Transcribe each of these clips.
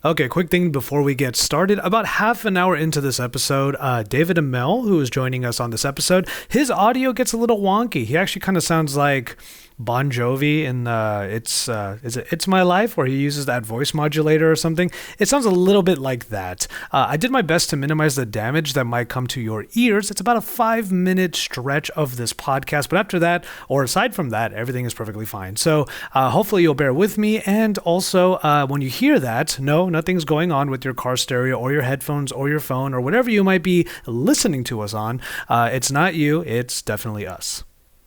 Okay, quick thing before we get started. About half an hour into this episode, David Imel, who is joining us on this episode, his audio gets a little wonky. He actually kind of sounds like Bon Jovi in It's My Life, where he uses that voice modulator or something. It sounds a little bit like that. I did my best to minimize the damage that might come to your ears. It's about a 5-minute stretch of this podcast, but after that, or aside from that, everything is perfectly fine. So hopefully you'll bear with me, and also when you hear that, no, nothing's going on with your car stereo or your headphones or your phone or whatever you might be listening to us on. It's not you, it's definitely us.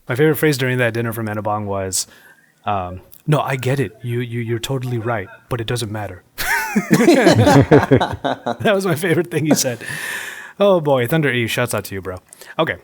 My favorite phrase during that dinner from Manabong was, no, I get it. You're totally right, but it doesn't matter. That was my favorite thing he said. Oh boy, Thunder E, shouts out to you, bro. Okay.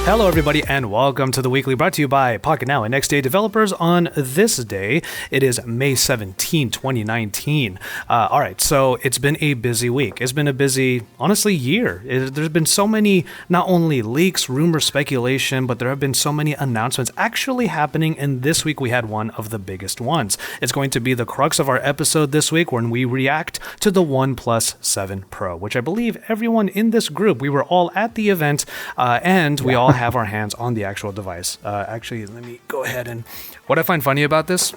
Hello, everybody, and welcome to the Weekly, brought to you by Pocketnow and Next Day developers. On this day, it is May 17, 2019. All right, so it's been a busy week. It's been a busy, honestly, year. There's been so many, not only leaks, rumors, speculation, but there have been so many announcements actually happening, and this week we had one of the biggest ones. It's going to be the crux of our episode this week when we react to the OnePlus 7 Pro, which I believe everyone in this group, we were all at the event, and we all have our hands on the actual device. Actually, let me go ahead and... What I find funny about this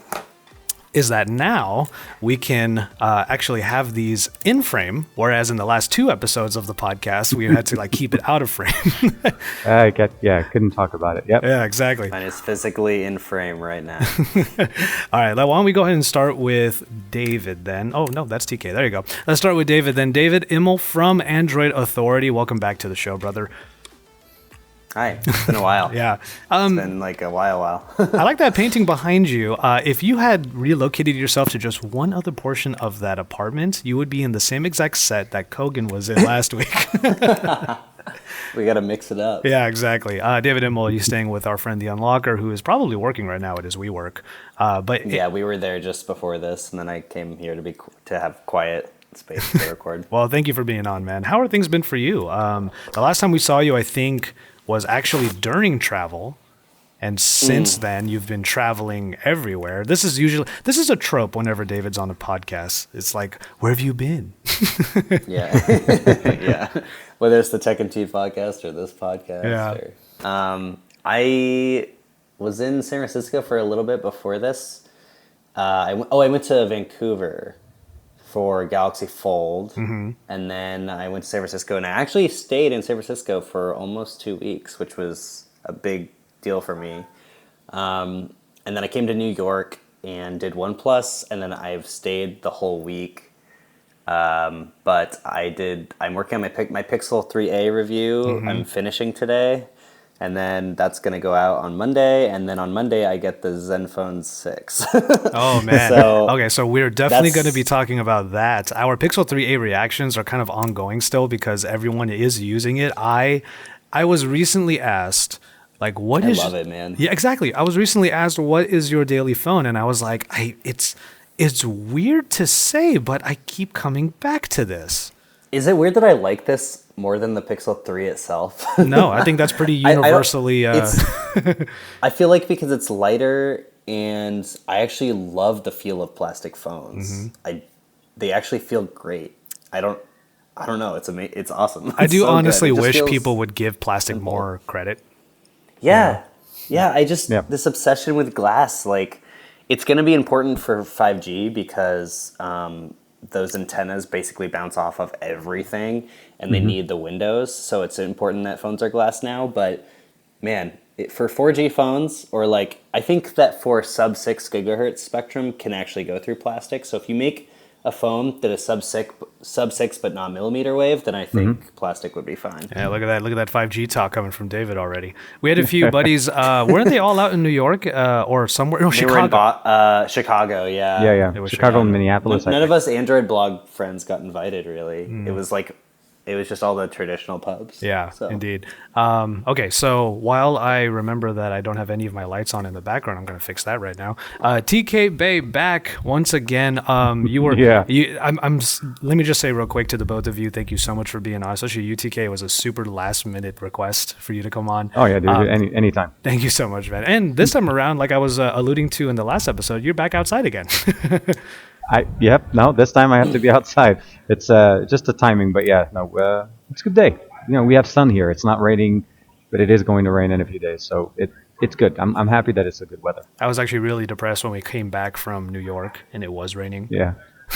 is that now we can actually have these in frame, whereas in the last 2 episodes of the podcast, we had to keep it out of frame. Couldn't talk about it. Yep. Yeah, exactly. Mine is physically in frame right now. All right, why don't we go ahead and start with David then? Oh, no, that's TK. There you go. Let's start with David then. David Imel from Android Authority. Welcome back to the show, brother. Hi, it's been a while. Yeah. It's been a while. I like that painting behind you. If you had relocated yourself to just one other portion of that apartment, you would be in the same exact set that Kogan was in last week. We got to mix it up. Yeah, exactly. David Imel, you staying with our friend the Unlocker, who is probably working right now at his WeWork. We were there just before this, and then I came here to have quiet space to record. Well, thank you for being on, man. How are things been for you? The last time we saw you, I think, was actually during travel, and since then you've been traveling everywhere. This is a trope whenever David's on a podcast. It's like, where have you been? Yeah. Yeah, whether it's the Tech and Tea podcast or this podcast. Yeah. I was in San Francisco for a little bit before this. I went to Vancouver for Galaxy Fold, and then I went to San Francisco, and I actually stayed in San Francisco for almost 2 weeks, which was a big deal for me. And then I came to New York and did OnePlus, and then I've stayed the whole week. But I'm working on my Pixel 3a review. I'm finishing today. And then that's going to go out on Monday. And then on Monday, I get the Zenfone 6. Oh, man. So we're definitely going to be talking about that. Our Pixel 3a reactions are kind of ongoing still because everyone is using it. I was recently asked, I love it, man. Yeah, exactly. I was recently asked, what is your daily phone? And I was like, it's weird to say, but I keep coming back to this. Is it weird that I like this more than the Pixel 3 itself? No, I think that's pretty universally... I feel like because it's lighter, and I actually love the feel of plastic phones. They actually feel great. I don't know. It's awesome. I do honestly wish people would give plastic more credit. Yeah. This obsession with glass, it's going to be important for 5G because... those antennas basically bounce off of everything, and they need the windows, so it's important that phones are glass now. But man, for 4G phones, or I think that for sub 6 gigahertz spectrum can actually go through plastic. So if you make a phone that is sub 6 but not millimeter wave, then I think plastic would be fine. Yeah, look at that 5G talk coming from David already. We had a few buddies. Weren't they all out in New York or somewhere? No, Chicago. Chicago, yeah. Yeah. Chicago and Minneapolis. None of us Android blog friends got invited, really. It It was just all the traditional pubs. Yeah, So. indeed. Okay, so while I remember that I don't have any of my lights on in the background, I'm going to fix that right now. TK Bay back once again. You were, Yeah. Let me just say real quick to the both of you, thank you so much for being on. Especially you, TK. It was a super last minute request for you to come on. Oh yeah, dude. Anytime. Thank you so much, man. And this time around, like I was alluding to in the last episode, you're back outside again. No, this time I have to be outside. It's just the timing, but yeah, no, it's a good day. We have sun here. It's not raining, but it is going to rain in a few days, so it's good. I'm happy that it's a good weather. I was actually really depressed when we came back from New York and it was raining. Yeah.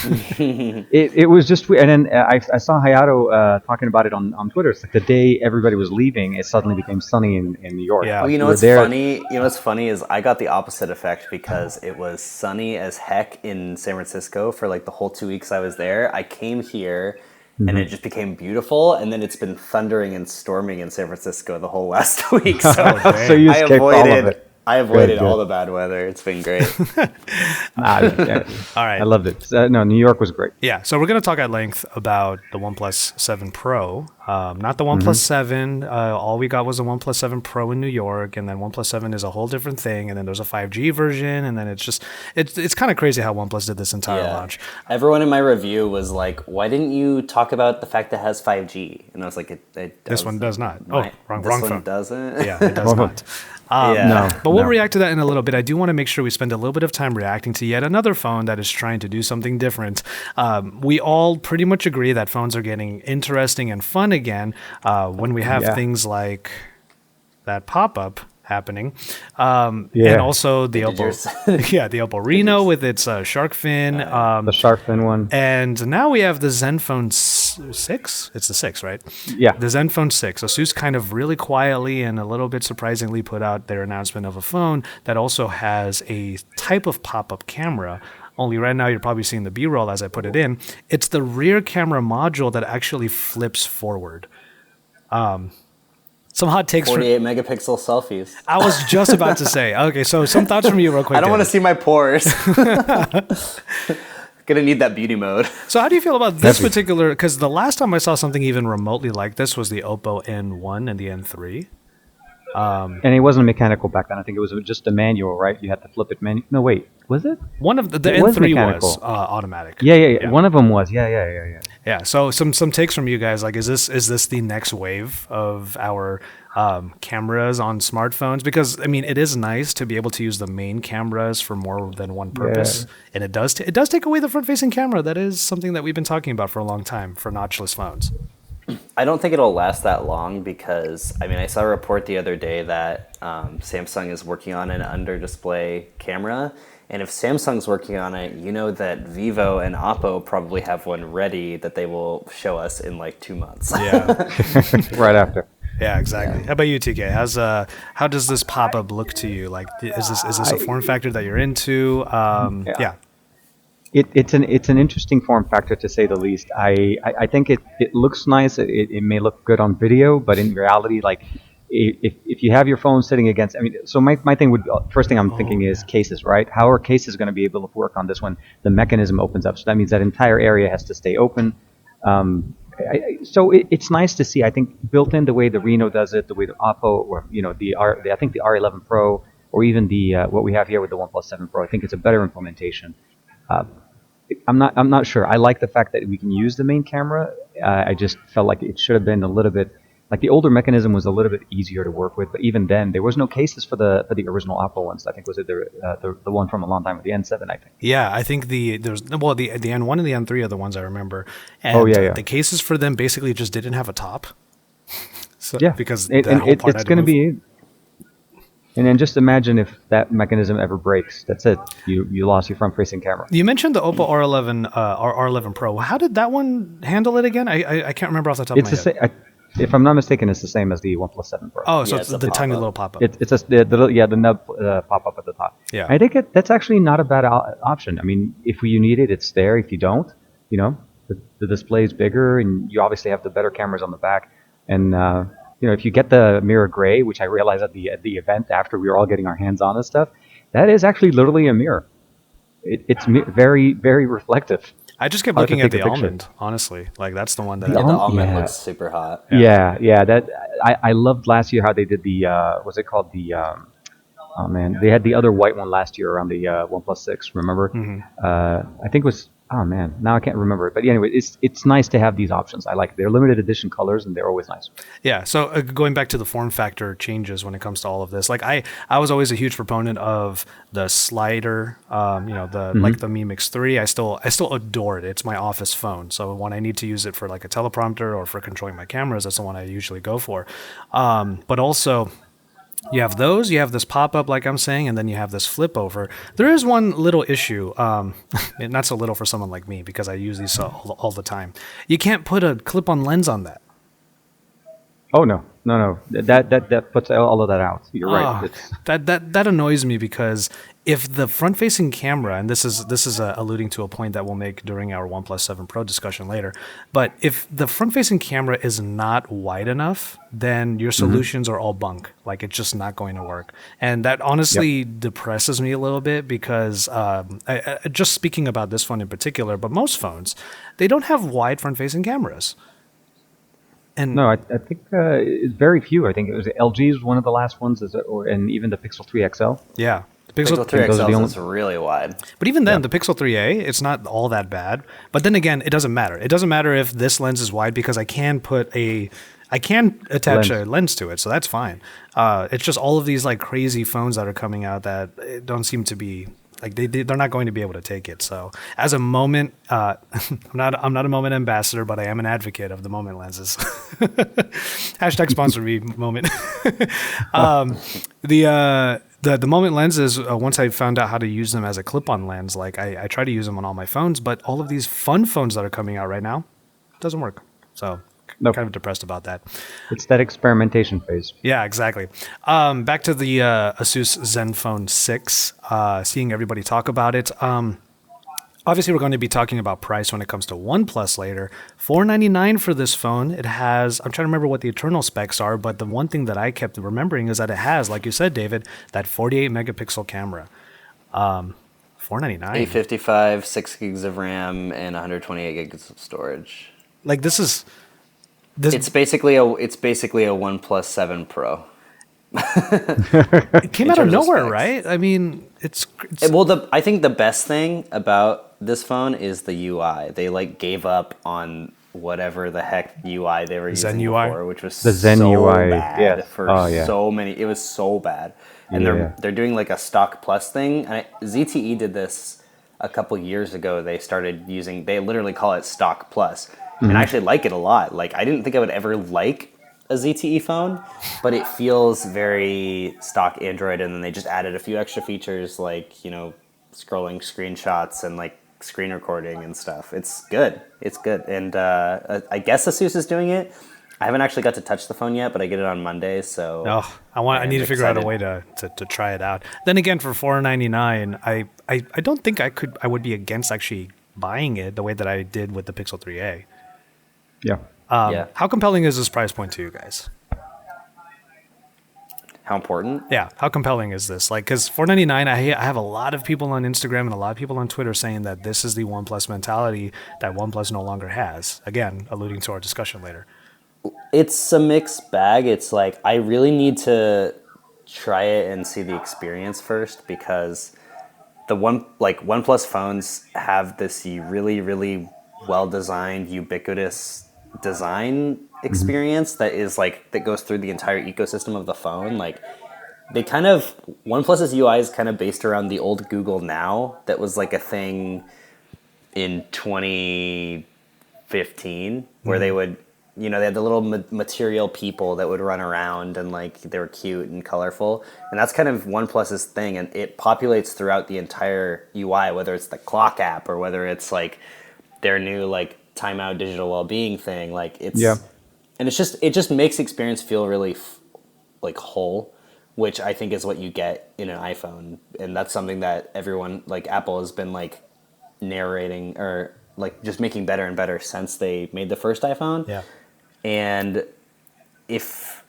it was just weird. And then I saw Hayato talking about it on Twitter. It's like the day everybody was leaving, it suddenly became sunny in New York. Yeah. Well, you know what's funny? You know what's funny is I got the opposite effect because it was sunny as heck in San Francisco for like the whole 2 weeks I was there. I came here and it just became beautiful, and then it's been thundering and storming in San Francisco the whole last week. So, So you escaped all of it. I avoided Good. all the bad weather. It's been great. Yeah. All right. I loved it. No, New York was great. Yeah, so we're going to talk at length about the OnePlus 7 Pro, not the OnePlus 7. All we got was a OnePlus 7 Pro in New York, and then OnePlus 7 is a whole different thing, and then there's a 5G version, and then it's kind of crazy how OnePlus did this entire launch. Everyone in my review was like, "Why didn't you talk about the fact that it has 5G?" And I was like, "It does." This one does not. Wrong Wrong one phone. doesn't. Yeah, it does not. No, But we'll react to that in a little bit. I do want to make sure we spend a little bit of time reacting to yet another phone that is trying to do something different. We all pretty much agree that phones are getting interesting and fun again when we have things like that pop-up happening. And also the Oppo Reno with its shark fin. The shark fin one. And now we have the Zenfone 6. It's the 6, right? Yeah. The Zenfone 6. ASUS kind of really quietly and a little bit surprisingly put out their announcement of a phone that also has a type of pop-up camera. Only right now you're probably seeing the B-roll as I put it in. It's the rear camera module that actually flips forward. Some hot takes. 48 megapixel selfies. I was just about to say. Okay, so some thoughts from you real quick. I don't want to see my pores. Gonna need that beauty mode. So how do you feel about this particular? Because the last time I saw something even remotely like this was the Oppo N1 and the N3. And it wasn't mechanical back then. I think it was just a manual, right? You had to flip it manual. No, wait, was it? One of the N3 was automatic. Yeah. One of them was. Yeah. Yeah. So some takes from you guys. Like, is this the next wave of our cameras on smartphones? Because I mean, it is nice to be able to use the main cameras for more than one purpose, and it does take away the front-facing camera. That is something that we've been talking about for a long time for notchless phones. I don't think it'll last that long because, I mean, I saw a report the other day that Samsung is working on an under-display camera. And if Samsung's working on it, you know that Vivo and Oppo probably have one ready that they will show us in like 2 months. Yeah. Right after. Yeah, exactly. Yeah. How about you, TK? How does this pop-up look to you? Like, is this a form factor that you're into? Yeah. It's an interesting form factor to say the least. I think it looks nice. It may look good on video, but in reality, like if you have your phone sitting against, I mean, so my thing would first thing I'm thinking is cases, right? How are cases going to be able to work on this when the mechanism opens up? So that means that entire area has to stay open. So it's nice to see. I think built in the way the Reno does it, the way the Oppo, or I think the R11 Pro, or even the what we have here with the OnePlus 7 Pro. I think it's a better implementation. I'm not sure. I like the fact that we can use the main camera. I just felt like it should have been a little bit, like the older mechanism was a little bit easier to work with. But even then, there was no cases for the original Oppo ones. I think was it the one from a long time with the N7. I think. Yeah, I think the N1 and the N3 are the ones I remember. And the cases for them basically just didn't have a top. So, yeah, because it's going to be. And then just imagine if that mechanism ever breaks. That's it. You lost your front-facing camera. You mentioned the Oppo R11 Pro. How did that one handle it again? I can't remember off the top of my head. If I'm not mistaken, it's the same as the OnePlus 7 Pro. Oh, so it's the tiny little pop-up. It's the nub pop-up at the top. Yeah. I think that's actually not a bad option. I mean, if you need it, it's there. If you don't, the display is bigger, and you obviously have the better cameras on the back. And if you get the mirror gray, which I realized at the event after we were all getting our hands on this stuff, that is actually literally a mirror. It's very, very reflective. I just kept How to looking at take the a picture. almond, honestly. Like that's the one that The Yeah, the almond yeah. looks super hot. Yeah. That I loved last year how they did the what's it called oh man, they had the other white one last year around the OnePlus 6. Remember? I think it was. Oh man, now I can't remember it. But anyway, it's nice to have these options. I like it. They're limited edition colors and they're always nice. Yeah. So going back to the form factor changes when it comes to all of this, like I was always a huge proponent of the slider, the like the Mi Mix 3. I still adore it. It's my office phone. So when I need to use it for like a teleprompter or for controlling my cameras, that's the one I usually go for. But also, you have those, you have this pop-up like I'm saying, and then you have this flip over. There is one little issue, not so little for someone like me because I use these all the time. You can't put a clip-on lens on that. Oh no. That puts all of that out. You're right. That annoys me because if the front-facing camera, and this is alluding to a point that we'll make during our OnePlus 7 Pro discussion later, but if the front-facing camera is not wide enough, then your solutions are all bunk. Like it's just not going to work, and that honestly depresses me a little bit because just speaking about this phone in particular, but most phones, they don't have wide front-facing cameras. And No, I think it's very few. I think it was LG is one of the last ones, and even the Pixel 3 XL. yeah, the Pixel 3 those are the XL only- is really wide. But even then, the Pixel 3a, it's not all that bad. But then again, it doesn't matter. It doesn't matter if this lens is wide because I can attach a lens to it, so that's fine. It's just all of these like crazy phones that are coming out that don't seem to be like they're not going to be able to take it. So as a Moment, I'm not a Moment ambassador, but I am an advocate of the Moment lenses. Hashtag sponsor me, Moment. The Moment lenses, once I found out how to use them as a clip-on lens, like I try to use them on all my phones, but all of these fun phones that are coming out right now, doesn't work. So Nope. kind of depressed about that. It's that experimentation phase. Yeah, exactly. Back to the ASUS Zenfone 6, seeing everybody talk about it. Obviously, we're going to be talking about price when it comes to OnePlus later. $499 for this phone. It has, I'm trying to remember what the internal specs are, but the one thing that I kept remembering is that it has, like you said, David, that 48 megapixel camera. $499. 855, 6 gigs of RAM, and 128 gigs of storage. Like this. It's basically a OnePlus 7 Pro. It came out of terms of nowhere, specs. right? I mean, it's Well, I think the best thing about this phone is the UI. They like gave up on whatever the heck UI they were using Zen UI? before, which was The Zen so UI, bad yes. for Oh, yeah. so many. It was so bad, and Yeah. they're doing like a stock plus thing. And ZTE did this a couple years ago. They started using. They literally call it stock plus, and I actually like it a lot. Like I didn't think I would ever like a ZTE phone, but it feels very stock Android, and then they just added a few extra features like scrolling screenshots and like screen recording and stuff. It's good. And I guess ASUS is doing it. I haven't actually got to touch the phone yet, but I get it on Monday, so I need to figure out a excited. way to try it out. Then again, for $499, I don't think I would be against actually buying it the way that I did with the Pixel 3a. Yeah. Yeah. How compelling is this price point to you guys? How important? Yeah, how compelling is this? Like, because $499, I have a lot of people on Instagram and a lot of people on Twitter saying that this is the OnePlus mentality that OnePlus no longer has. Again, alluding to our discussion later. It's a mixed bag. It's like I really need to try it and see the experience first because OnePlus phones have this really, really well designed, ubiquitous design experience that goes through the entire ecosystem of the phone. Like OnePlus's UI is kind of based around the old Google Now that was like a thing in 2015 where they would, they had the little material people that would run around and like they were cute and colorful. And that's kind of OnePlus's thing. And it populates throughout the entire UI, whether it's the clock app or whether it's like their new like timeout digital well-being thing. Like it's, and it just makes the experience feel really like whole, which I think is what you get in an iPhone. And that's something that everyone like Apple has been like narrating or like just making better and better since they made the first iPhone. Yeah. And if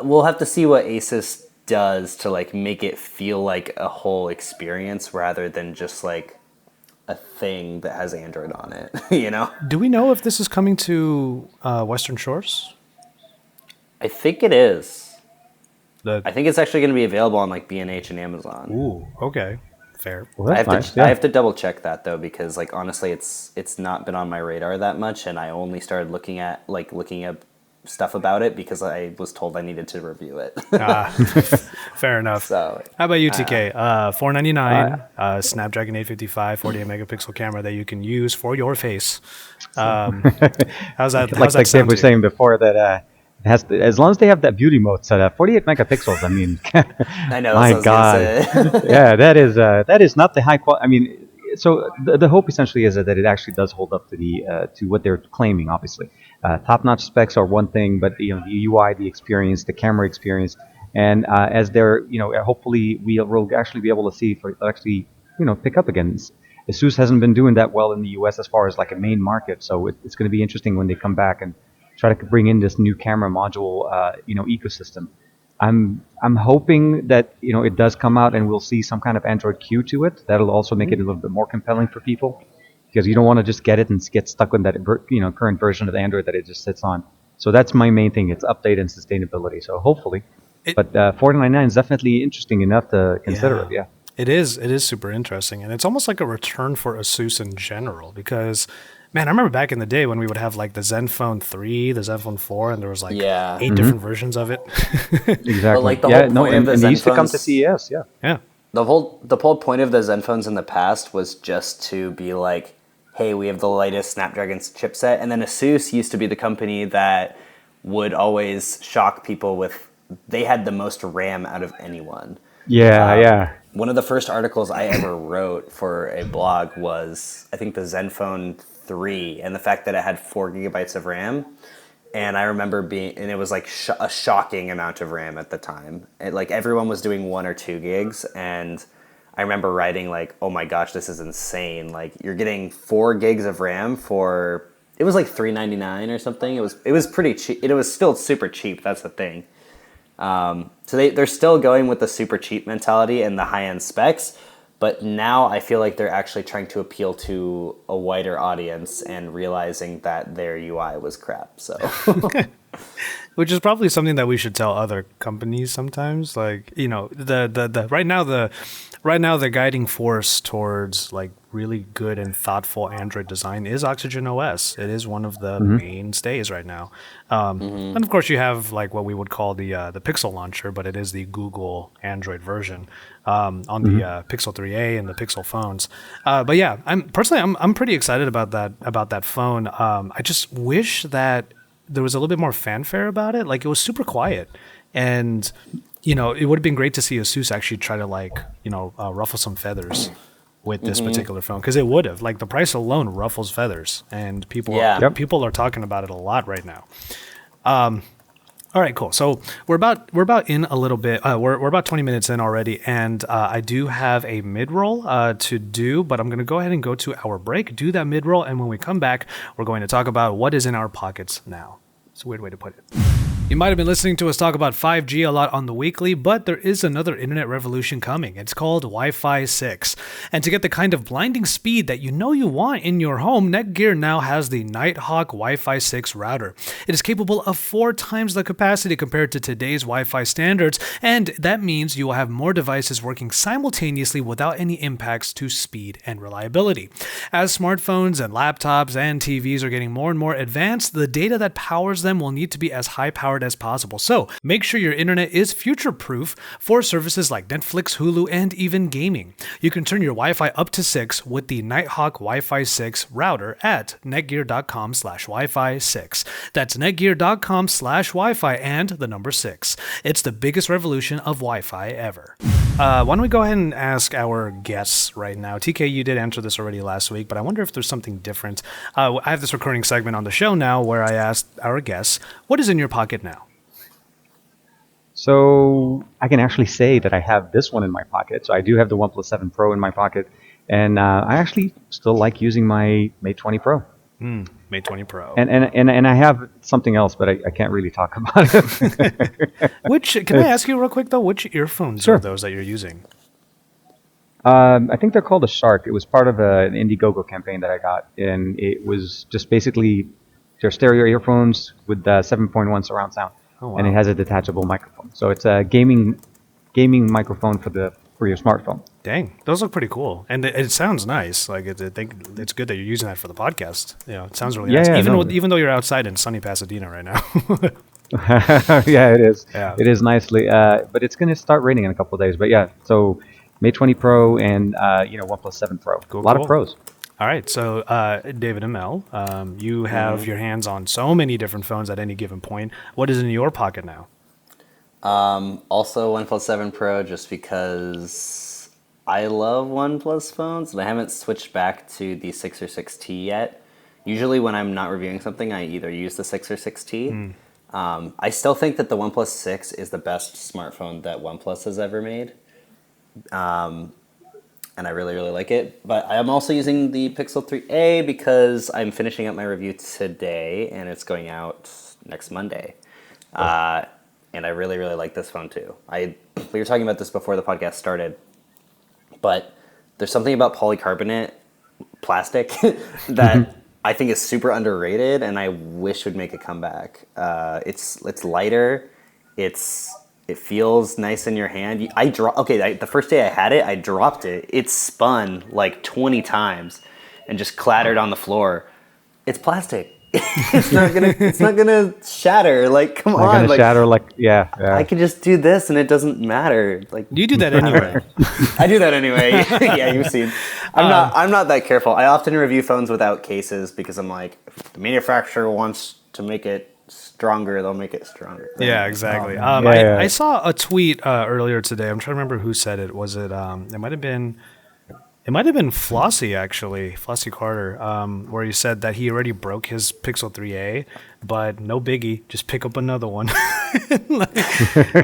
we'll have to see what ASUS does to like make it feel like a whole experience rather than just like a thing that has Android on it, you know? Do we know if this is coming to Western Shores? I think it is. The I think it's actually going to be available on like B&H and Amazon. Ooh, okay. Fair. Well, that's nice. I have to double check that though, because like honestly, it's not been on my radar that much, and I only started looking at stuff about it because I was told I needed to review it. Fair enough. So, how about you, TK? $499, Snapdragon 855, 48 megapixel camera that you can use for your face. How's that? Like Dave was saying before, that as long as they have that beauty mode set up, 48 megapixels. I mean, I know. My God, yeah, that is not the high quality. I mean, so the hope essentially is that it actually does hold up to what they're claiming. Obviously, top-notch specs are one thing, but the UI, the experience, the camera experience, and as they're hopefully we'll actually be able to see if it'll actually pick up again. ASUS hasn't been doing that well in the US as far as like a main market, so it's going to be interesting when they come back and try to bring in this new camera module, ecosystem. I'm hoping that it does come out and we'll see some kind of Android Q to it. That'll also make it a little bit more compelling for people, because you don't want to just get it and get stuck with that current version of Android that it just sits on. So that's my main thing. It's update and sustainability. So hopefully, but $499 is definitely interesting enough to consider it. Yeah. It is super interesting, and it's almost like a return for ASUS in general, because man, I remember back in the day when we would have like the Zenfone 3, the Zenfone 4, and there was like 8 different versions of it. Exactly. But like the whole point of the and they used to come to Zenphones, CES. Yeah. Yeah. the whole point of the Zenphones in the past was just to be like, hey, we have the latest Snapdragon chipset, and then ASUS used to be the company that would always shock people with they had the most RAM out of anyone. Yeah. One of the first articles I ever wrote for a blog was, I think, the Zenfone 3 and the fact that it had 4 gigabytes of RAM. And I remember and it was like a shocking amount of RAM at the time. Like everyone was doing 1 or 2 gigs. And I remember writing like, oh my gosh, this is insane. Like you're getting 4 gigs of RAM for, it was like $399 or something. It was pretty cheap. It was still super cheap. That's the thing. So they're still going with the super cheap mentality and the high-end specs, but now I feel like they're actually trying to appeal to a wider audience and realizing that their UI was crap. So, which is probably something that we should tell other companies sometimes. Like the right now the guiding force towards like really good and thoughtful Android design is Oxygen OS. It is one of the mainstays right now. And of course you have like what we would call the Pixel launcher, but it is the Google Android version on the Pixel 3a and the Pixel phones. But yeah, I'm pretty excited about that phone. I just wish that there was a little bit more fanfare about it. Like it was super quiet, and it would have been great to see ASUS actually try to ruffle some feathers with this particular phone, because it would have, like, the price alone ruffles feathers, and people are talking about it a lot right now. All right, cool. So we're about in a little bit. We're about 20 minutes in already, and I do have a mid-roll to do, but I'm going to go ahead and go to our break, do that mid-roll, and when we come back, we're going to talk about what is in our pockets now. It's a weird way to put it. You might have been listening to us talk about 5G a lot on the weekly, but there is another internet revolution coming. It's called Wi-Fi 6. And to get the kind of blinding speed that you want in your home, Netgear now has the Nighthawk Wi-Fi 6 router. It is capable of 4 times the capacity compared to today's Wi-Fi standards, and that means you will have more devices working simultaneously without any impacts to speed and reliability. As smartphones and laptops and TVs are getting more and more advanced, the data that powers them will need to be as high-powered as possible. So make sure your internet is future-proof for services like Netflix, Hulu, and even gaming. You can turn your Wi-Fi up to 6 with the Nighthawk Wi-Fi 6 router at netgear.com/Wi-Fi 6. That's netgear.com/Wi-Fi and the number 6. It's the biggest revolution of Wi-Fi ever. Why don't we go ahead and ask our guests right now? TK, you did answer this already last week, but I wonder if there's something different. I have this recurring segment on the show now where I asked our guests, what is in your pocket now? So I can actually say that I have this one in my pocket. So I do have the OnePlus 7 Pro in my pocket, and I actually still like using my Mate 20 Pro. Mate 20 Pro. And I have something else, but I can't really talk about it. Can I ask you real quick though, which earphones Sure. are those that you're using? I think they're called a Shark. It was part of an Indiegogo campaign that I got, and it was just basically their stereo earphones with 7.1 surround sound, and it has a detachable microphone. So it's a gaming microphone for your smartphone. Dang, those look pretty cool, and it sounds nice. Like I think it's good that you're using that for the podcast. It sounds really nice. Even though you're outside in sunny Pasadena right now. Yeah, it is. Yeah. It is nicely, but it's going to start raining in a couple of days. But yeah, so Mate 20 Pro and OnePlus 7 Pro. A lot of pros. All right, so David and Mel, you have your hands on so many different phones at any given point. What is in your pocket now? Also OnePlus 7 Pro, just because I love OnePlus phones, and I haven't switched back to the 6 or 6T yet. Usually when I'm not reviewing something, I either use the 6 or 6T. I still think that the OnePlus 6 is the best smartphone that OnePlus has ever made. And I really, really like it. But I'm also using the Pixel 3a because I'm finishing up my review today, and it's going out next Monday. And I really, really like this phone too. We were talking about this before the podcast started, but there's something about polycarbonate plastic that I think is super underrated, and I wish would make a comeback. It's lighter. It feels nice in your hand. The first day I had it, I dropped it. It spun like 20 times and just clattered on the floor. It's plastic. It's not gonna shatter. Like, come on. Gonna shatter. Yeah. I could just do this and it doesn't matter. Like, you do that anyway. I do that anyway. Yeah, you've seen. I'm not that careful. I often review phones without cases because I'm like, if the manufacturer wants to make it stronger, they'll make it stronger. Yeah, exactly. I saw a tweet earlier today. I'm trying to remember who said it. Was it? It might have been Flossie, actually, Flossie Carter, where he said that he already broke his Pixel 3a, but no biggie, just pick up another one.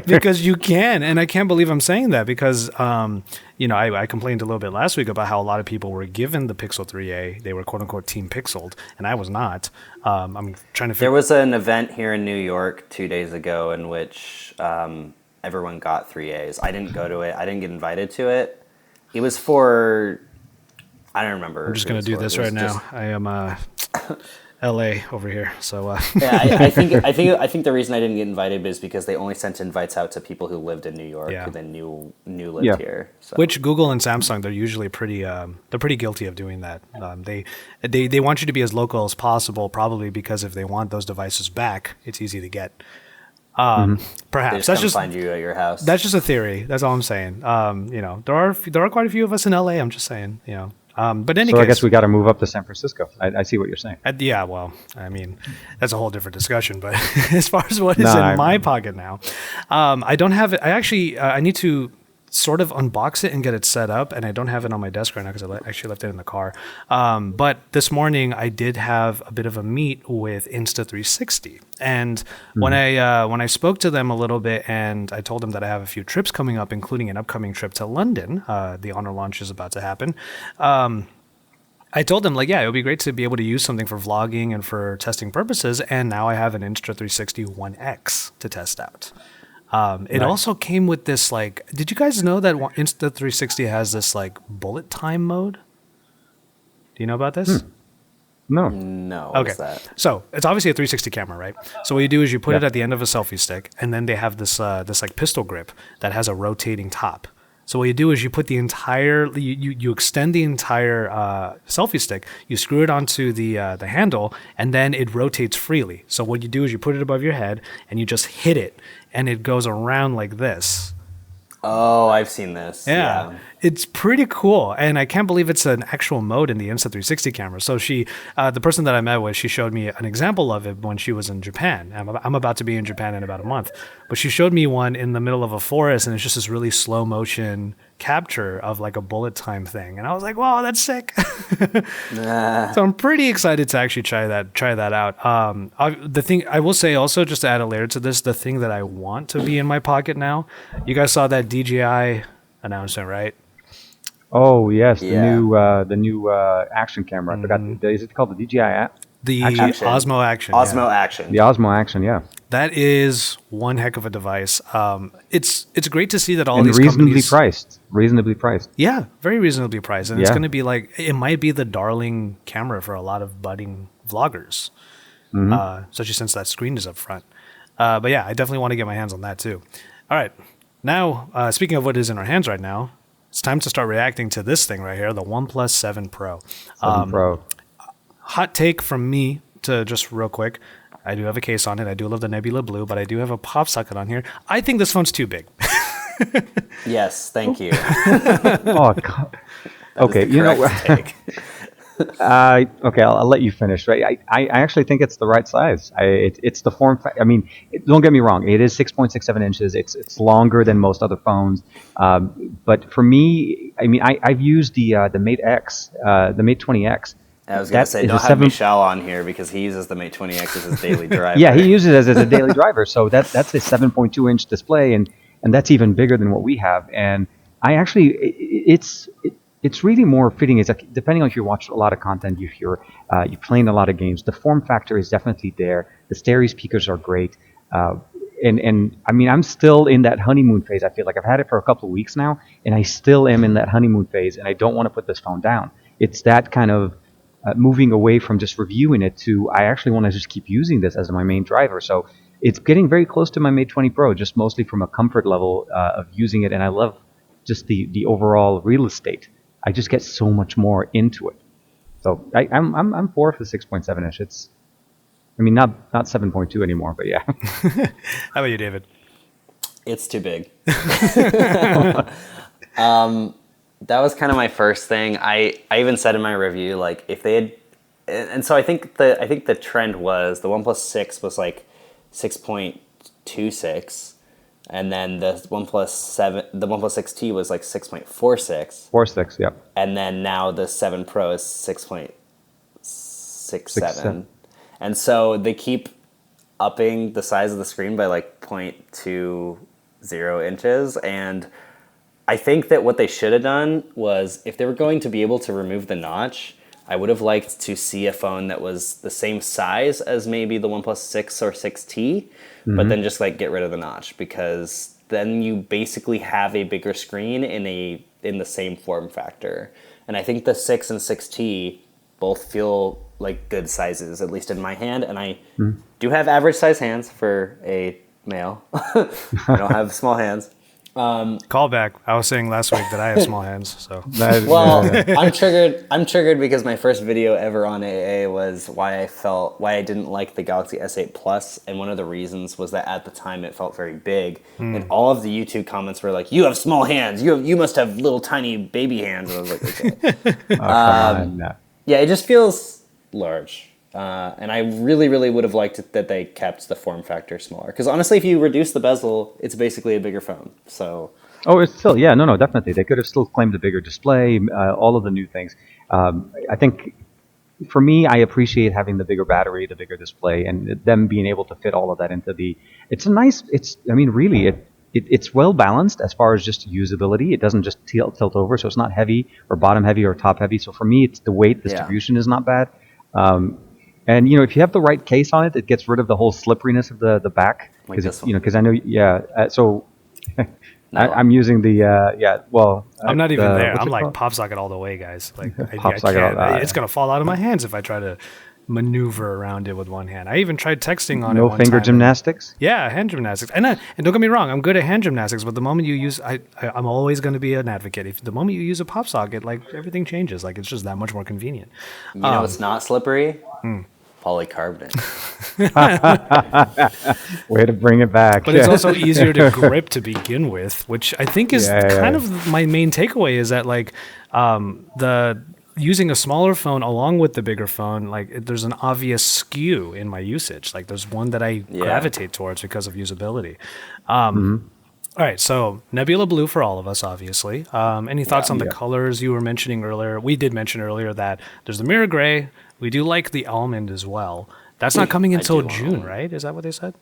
Because you can, and I can't believe I'm saying that because, I complained a little bit last week about how a lot of people were given the Pixel 3a. They were quote unquote team pixeled, and I was not. I'm trying to There was an event here in New York 2 days ago in which everyone got 3As. I didn't go to it. I didn't get invited to it. It was for, I don't remember. I'm just going to do this right now. I am LA over here. So yeah, I think the reason I didn't get invited is because they only sent invites out to people who lived in New York who then knew lived here. So. Which Google and Samsung, they're usually pretty guilty of doing that. They want you to be as local as possible, probably because if they want those devices back, it's easy to get. Perhaps that's just find you at your house. That's just a theory. That's all I'm saying. There are quite a few of us in LA. I'm just saying. But in any case, I guess we got to move up to San Francisco. I see what you're saying. Yeah, well, I mean, that's a whole different discussion. But as far as what is in my pocket now, I don't have it. I need to sort of unbox it and get it set up, and I don't have it on my desk right now because I actually left it in the car. But this morning I did have a bit of a meet with Insta360, and when I spoke to them a little bit, and I told them that I have a few trips coming up, including an upcoming trip to London. The Honor launch is about to happen. I told them, it would be great to be able to use something for vlogging and for testing purposes, and now I have an Insta360 One X to test out. It also came with this, did you guys know that Insta360 has this, bullet time mode? Do you know about this? No. No. Okay. What's that? So it's obviously a 360 camera, right? So what you do is you put it at the end of a selfie stick, and then they have this pistol grip that has a rotating top. So what you do is you put the entire, you extend the entire selfie stick, you screw it onto the handle, and then it rotates freely. So what you do is you put it above your head, and you just hit it, and it goes around like this. Oh, I've seen this. Yeah. It's pretty cool, and I can't believe it's an actual mode in the Insta360 camera. So the person that I met with, she showed me an example of it when she was in Japan. I'm about to be in Japan in about a month, but she showed me one in the middle of a forest, and it's just this really slow motion capture of a bullet time thing, and I was like, "Wow, that's sick!" So I'm pretty excited to actually try that out. The thing I will say also, just to add a layer to this, the thing that I want to be in my pocket now, you guys saw that DJI announcement, right? Oh yes, the new action camera. I forgot. Is it called the DJI app? The Action. Osmo Action. Osmo Action. The Osmo Action, yeah. That is one heck of a device. It's great to see that all And these reasonably companies... priced. Reasonably priced. Yeah, very reasonably priced. And it's Yeah. going to be like... It might be the darling camera for a lot of budding vloggers. Especially since that screen is up front. But yeah, I definitely want to get my hands on that too. All right. Now, speaking of what is in our hands right now, it's time to start reacting to this thing right here, the OnePlus 7 Pro. 7 Pro. Hot take from me to just real quick. I do have a case on it. I do love the Nebula Blue, but I do have a pop socket on here. I think this phone's too big. Yes, thank you. Oh, God. Okay, you know, Take. okay, I'll let you finish. Right, I actually think it's the right size. It's the form. I mean, don't get me wrong. It is 6.67 inches. It's longer than most other phones. But for me, I mean, I've used the Mate X, the Mate 20X. I was going to say, don't have Michelle on here because he uses the Mate 20X as his daily driver. Yeah, he uses it as a daily driver. So that's a 7.2 inch display, and that's even bigger than what we have. And I actually, it's really more fitting. It's like, depending on if you watch a lot of content, if you're playing a lot of games, the form factor is definitely there. The stereo speakers are great. And I mean, I'm still in that honeymoon phase. I feel like I've had it for a couple of weeks now, and I still am in that honeymoon phase, and I don't want to put this phone down. It's that kind of moving away from just reviewing it to I actually want to just keep using this as my main driver. So it's getting very close to my Mate 20 Pro, just mostly from a comfort level of using it, and I love just the overall real estate. I just get so much more into it. So I'm for the 6.7 inch. It's, I mean, not 7.2 anymore, but yeah. How about you, David? It's too big. That was kind of my first thing. I even said in my review, like, if they had, and so I think the trend was the OnePlus 6 was like 6.26, and then the OnePlus 6T was like 6.46. 4.6, yep. And then now the 7 Pro is 6.67. And so they keep upping the size of the screen by like 0.20 inches. And I think that what they should have done was, if they were going to be able to remove the notch, I would have liked to see a phone that was the same size as maybe the OnePlus 6 or 6T, but then just like get rid of the notch, because then you basically have a bigger screen in the same form factor. And I think the 6 and 6T both feel like good sizes, at least in my hand. And I do have average size hands for a male. I don't have small hands. Callback. I was saying last week that I have small hands, so. Well, I'm triggered because my first video ever on AA was why I didn't like the Galaxy S8 Plus, and one of the reasons was that at the time it felt very big, and all of the YouTube comments were like, "You have small hands. You must have little tiny baby hands." And I was like, "Okay." Yeah, it just feels large. And I really, really would have liked it that they kept the form factor smaller. Because honestly, if you reduce the bezel, it's basically a bigger phone. So. Oh, it's still, yeah, no, definitely. They could have still claimed a bigger display, all of the new things. I think, for me, I appreciate having the bigger battery, the bigger display, and them being able to fit all of that into the. It's well balanced as far as just usability. It doesn't just tilt over, so it's not heavy or bottom heavy or top heavy. So for me, it's the weight distribution is not bad. And if you have the right case on it, it gets rid of the whole slipperiness of the back. Because I know, so I'm using the I'm not even there. I'm like pop socket all the way, guys. Like I can't. It's gonna fall out of my hands if I try to maneuver around it with one hand. I even tried texting on it. No finger gymnastics. Yeah, hand gymnastics. And don't get me wrong, I'm good at hand gymnastics. But the moment you use, I'm always going to be an advocate. If the moment you use a pop socket, like everything changes. Like it's just that much more convenient. You know, it's not slippery. Polycarbonate. Way to bring it back. But it's also easier to grip to begin with, which I think is kind of my main takeaway, is that like the using a smaller phone along with the bigger phone, like there's an obvious skew in my usage. Like there's one that I gravitate towards because of usability. All right, so Nebula Blue for all of us, obviously. Any thoughts on the colors you were mentioning earlier? We did mention earlier that there's the mirror gray. We do like the almond as well. That's not coming until June, right? Is that what they said?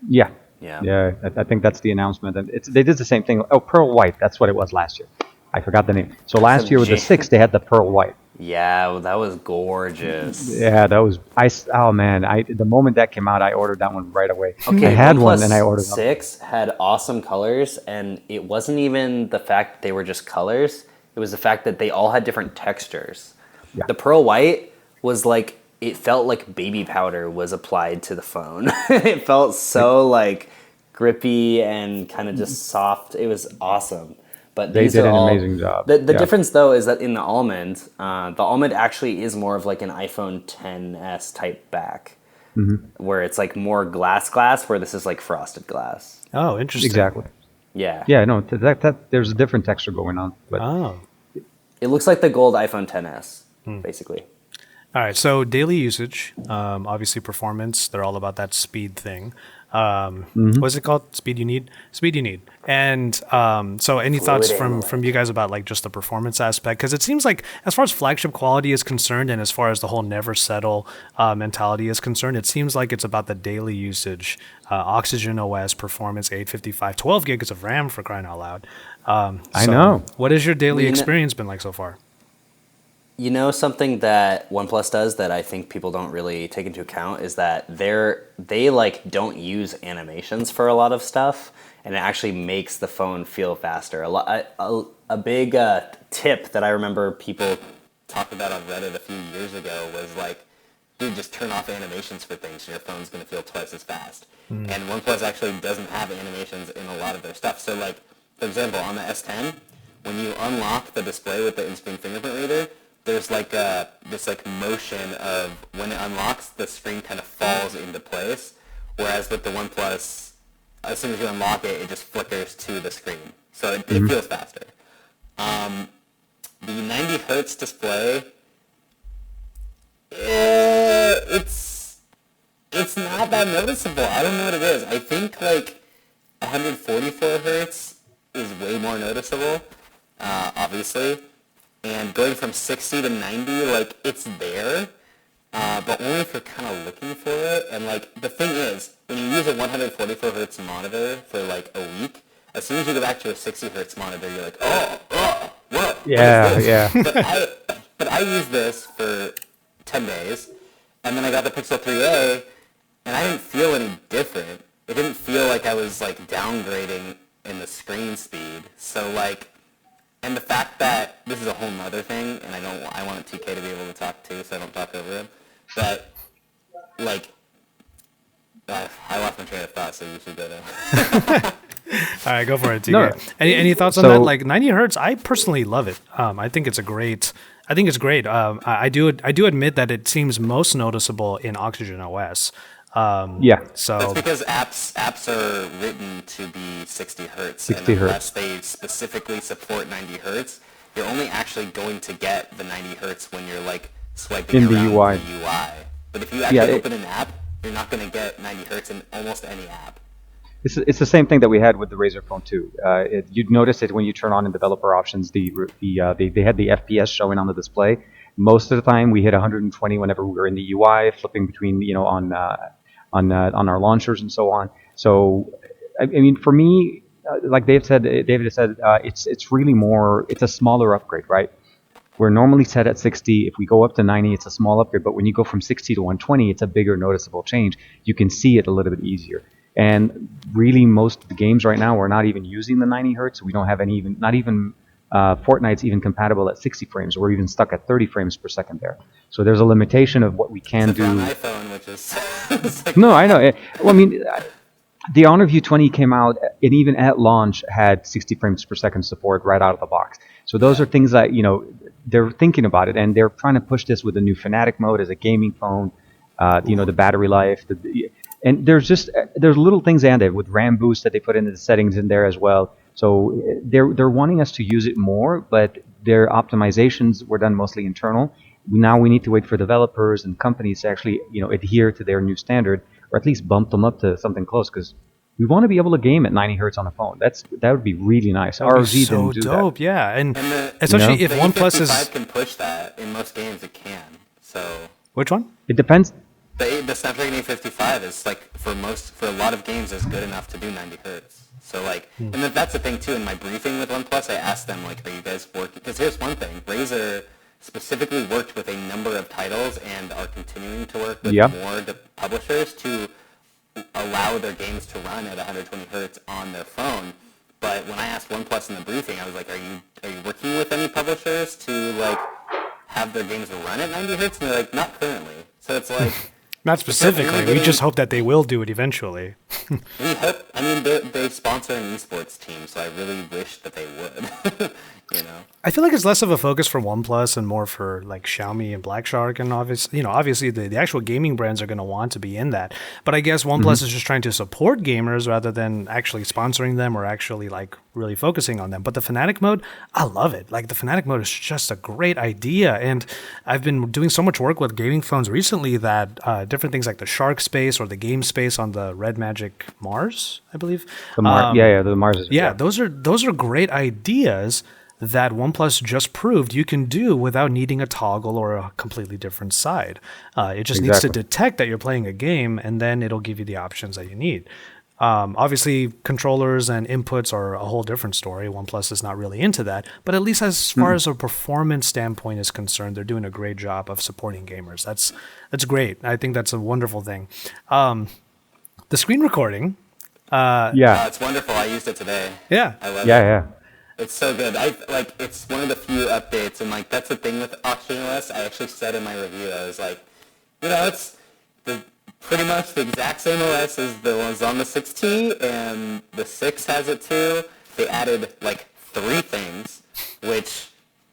Yeah. I think that's the announcement. And they did the same thing. Oh, pearl white. That's what it was last year. I forgot the name. So last year with the 6, they had the pearl white. Yeah, well, that was gorgeous. Yeah, that was oh man, the moment that came out, I ordered that one right away. I Okay, had one and I OnePlus ordered them. 6 had awesome colors, and it wasn't even the fact that they were just colors. It was the fact that they all had different textures. Yeah. The pearl white was like, it felt like baby powder was applied to the phone. It felt so like grippy and kind of just soft. It was awesome. But They these did are an all, amazing job. The Yeah. difference though is that in the almond actually is more of like an iPhone XS type back, where it's like more glass, where this is like frosted glass. Oh, interesting. Exactly. Yeah. Yeah, no, that there's a different texture going on. But Oh. It looks like the gold iPhone XS, basically. All right, so daily usage, obviously performance. They're all about that speed thing. What's it called? Speed you need. Speed you need. And so, any thoughts from you guys about like just the performance aspect? Because it seems like, as far as flagship quality is concerned, and as far as the whole never settle mentality is concerned, it seems like it's about the daily usage. Oxygen OS performance, 855, 12 gigs of RAM for crying out loud. I know. What has your daily experience been like so far? You know, something that OnePlus does that I think people don't really take into account is that they like don't use animations for a lot of stuff, and it actually makes the phone feel faster. A big tip that I remember people talked about on Reddit a few years ago was like, dude, just turn off animations for things and your phone's going to feel twice as fast. And OnePlus actually doesn't have animations in a lot of their stuff. So like, for example, on the S10, when you unlock the display with the in-screen fingerprint reader, there's like this like motion of when it unlocks, the screen kind of falls into place. Whereas with the OnePlus, as soon as you unlock it, it just flickers to the screen. So it feels faster. The 90 hertz display, it's not that noticeable. I don't know what it is. I think like 144 hertz is way more noticeable, obviously. And going from 60 to 90, like, it's there, but only if you're kind of looking for it. And, like, the thing is, when you use a 144 hertz monitor for, like, a week, as soon as you go back to a 60 hertz monitor, you're like, what? Yeah, What is this? yeah. But I used this for 10 days, and then I got the Pixel 3a, and I didn't feel any different. It didn't feel like I was, like, downgrading in the screen speed. So, like... And the fact that this is a whole nother thing, and I want TK to be able to talk too, so I don't talk over him. But like, I lost my train of thought, so you should go to. All right, go for it, TK. No. Any thoughts on that? Like 90 hertz, I personally love it. I think it's great. I do admit that it seems most noticeable in Oxygen OS. Yeah. So That's because apps are written to be 60 hertz. 60 and hertz. unless they specifically support 90 hertz, you're only actually going to get the 90 hertz when you're like swiping In the around UI. the UI. But if you actually open an app, you're not going to get 90 hertz in almost any app. It's the same thing that we had with the Razer Phone 2. You'd notice it when you turn on in developer options. They had the FPS showing on the display. Most of the time, we hit 120 whenever we were in the UI, flipping between on our launchers and so on. So, I mean, for me, like David has said, it's really more. It's a smaller upgrade, right? We're normally set at 60. If we go up to 90, it's a small upgrade. But when you go from 60 to 120, it's a bigger noticeable change. You can see it a little bit easier. And really, most of the games right now, we're not even using the 90 hertz. We don't have not even Fortnite's even compatible at 60 frames. We're even stuck at 30 frames per second there. So there's a limitation of what we can do. On iPhone, which is like No, I know. Well, I mean, the Honor View 20 came out, and even at launch had 60 frames per second support right out of the box. So those are things that, they're thinking about it, and they're trying to push this with a new Fanatic mode as a gaming phone, the battery life. And there's little things added with RAM boost that they put into the settings in there as well. So they're wanting us to use it more, but their optimizations were done mostly internal. Now we need to wait for developers and companies to actually adhere to their new standard, or at least bump them up to something close, because we want to be able to game at 90 hertz on a phone. That would be really nice. ROG so didn't do dope, that. yeah, and especially if the OnePlus is E55 can push that in most games, it can. So which one? It depends. the Snapdragon 855 is like for a lot of games is good enough to do 90 hertz. So like, and that's the thing too. In my briefing with OnePlus, I asked them like, "Are you guys working?" Because here's one thing: Razer specifically worked with a number of titles and are continuing to work with Yep. more publishers to allow their games to run at 120 hertz on their phone. But when I asked OnePlus in the briefing, I was like, are you working with any publishers to like have their games run at 90 hertz? And they're like, not currently. So it's like... Not specifically. We just hope that they will do it eventually. We hope. I mean, they sponsor an esports team, so I really wish that they would. You know. I feel like it's less of a focus for OnePlus and more for like Xiaomi and Black Shark, and obviously the actual gaming brands are going to want to be in that. But I guess OnePlus is just trying to support gamers rather than actually sponsoring them or actually like really focusing on them. But the Fanatic mode, I love it. Like the Fanatic mode is just a great idea, and I've been doing so much work with gaming phones recently that different things like the Shark space or the game space on the Red Magic Mars, I believe. The the Mars is Those are great ideas that OnePlus just proved you can do without needing a toggle or a completely different side. It just needs to detect that you're playing a game, and then it'll give you the options that you need. Obviously, controllers and inputs are a whole different story. OnePlus is not really into that, but at least as far as a performance standpoint is concerned, they're doing a great job of supporting gamers. That's great. I think that's a wonderful thing. The screen recording. It's wonderful. I used it today. Yeah. I love it. Yeah. It's so good. It's one of the few updates, and like that's the thing with Oxygen OS. I actually said in my review, I was like, it's pretty much the exact same OS as the ones on the 6T, and the 6 has it too. They added like 3 things, which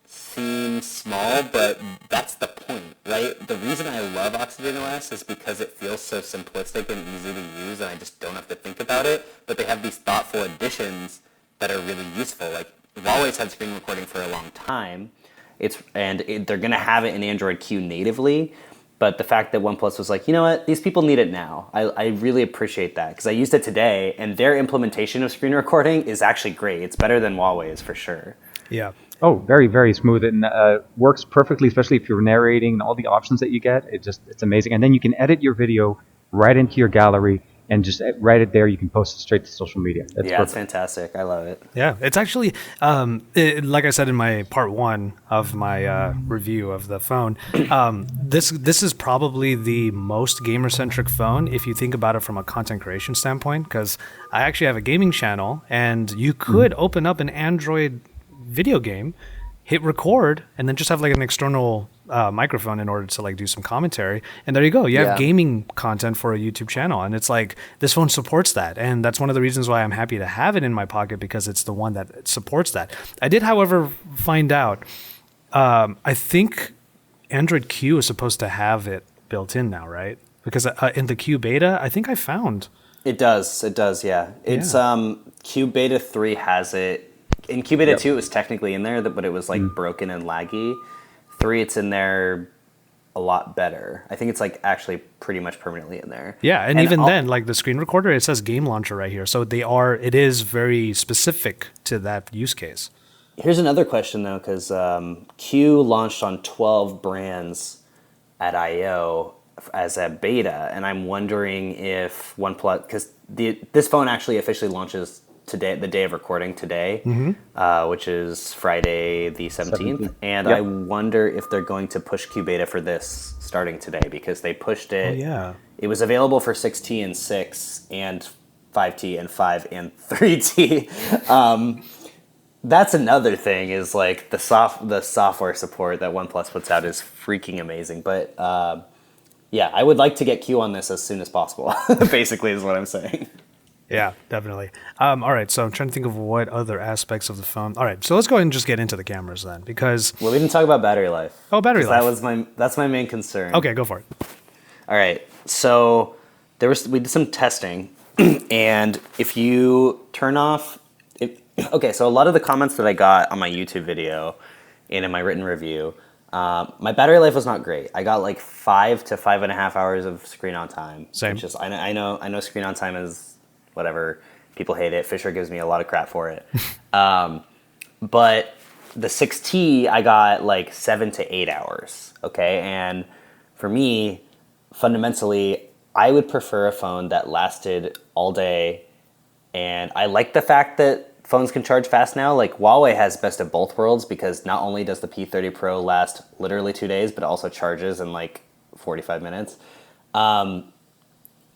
seems small, but that's the point, right? The reason I love Oxygen OS is because it feels so simplistic and easy to use, and I just don't have to think about it. But they have these thoughtful additions that are really useful. Like Huawei's had screen recording for a long time. They're going to have it in Android Q natively. But the fact that OnePlus was like, you know what, these people need it now. I really appreciate that because I used it today, and their implementation of screen recording is actually great. It's better than Huawei's for sure. Yeah. Oh, very, very smooth, and works perfectly, especially if you're narrating and all the options that you get. It's amazing. And then you can edit your video right into your gallery and just write it there. You can post it straight to social media. It's fantastic. I love it. Yeah, it's actually, like I said in my part 1 of my review of the phone, this is probably the most gamer-centric phone if you think about it from a content creation standpoint, because I actually have a gaming channel, and you could open up an Android video game, hit record, and then just have like an external microphone in order to like do some commentary, and there you go. You have gaming content for a YouTube channel, and it's like this phone supports that, and that's one of the reasons why I'm happy to have it in my pocket, because it's the one that supports that. I did, however, find out I think Android Q is supposed to have it built in now, right? Because in the Q beta, I think I found it does. Yeah, it's Q beta 3 has it. In Q beta 2, it was technically in there, but it was like broken and laggy. 3, it's in there a lot better. I think it's like actually pretty much permanently in there. Yeah, and even then, like the screen recorder, it says game launcher right here. So it is very specific to that use case. Here's another question though, because Q launched on 12 brands at I/O as a beta, and I'm wondering if OnePlus, because this phone actually officially launches today, the day of recording today, which is Friday the 17th. And I wonder if they're going to push Q beta for this starting today, because they pushed it. It was available for 6T and 6 and 5T and 5 and 3T. That's another thing, is like the software support that OnePlus puts out is freaking amazing. But I would like to get Q on this as soon as possible, basically is what I'm saying. Yeah, definitely. All right, so I'm trying to think of what other aspects of the phone. All right, so let's go ahead and just get into the cameras then, because... Well, we didn't talk about battery life. Oh, battery life. That's my main concern. Okay, go for it. All right, so we did some testing, and if you turn off... so a lot of the comments that I got on my YouTube video and in my written review, my battery life was not great. I got like 5 to 5.5 hours of screen on time. Same. Which is, I know screen on time is... whatever, people hate it. Fisher gives me a lot of crap for it. But the 6T, I got like 7 to 8 hours, okay? And for me, fundamentally, I would prefer a phone that lasted all day. And I like the fact that phones can charge fast now. Like Huawei has best of both worlds because not only does the P30 Pro last literally 2 days, but it also charges in like 45 minutes.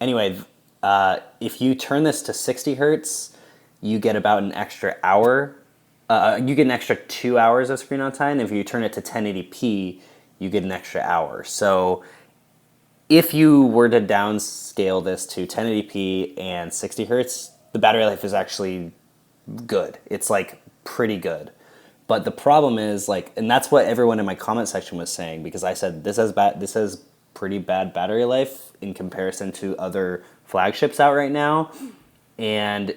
Anyway, if you turn this to 60 hertz, you get about an extra hour. You get an extra 2 hours of screen on time. If you turn it to 1080p, you get an extra hour. So if you were to downscale this to 1080p and 60 hertz, the battery life is actually good. It's like pretty good. But the problem is like, and that's what everyone in my comment section was saying, because I said this has pretty bad battery life in comparison to other flagships out right now. And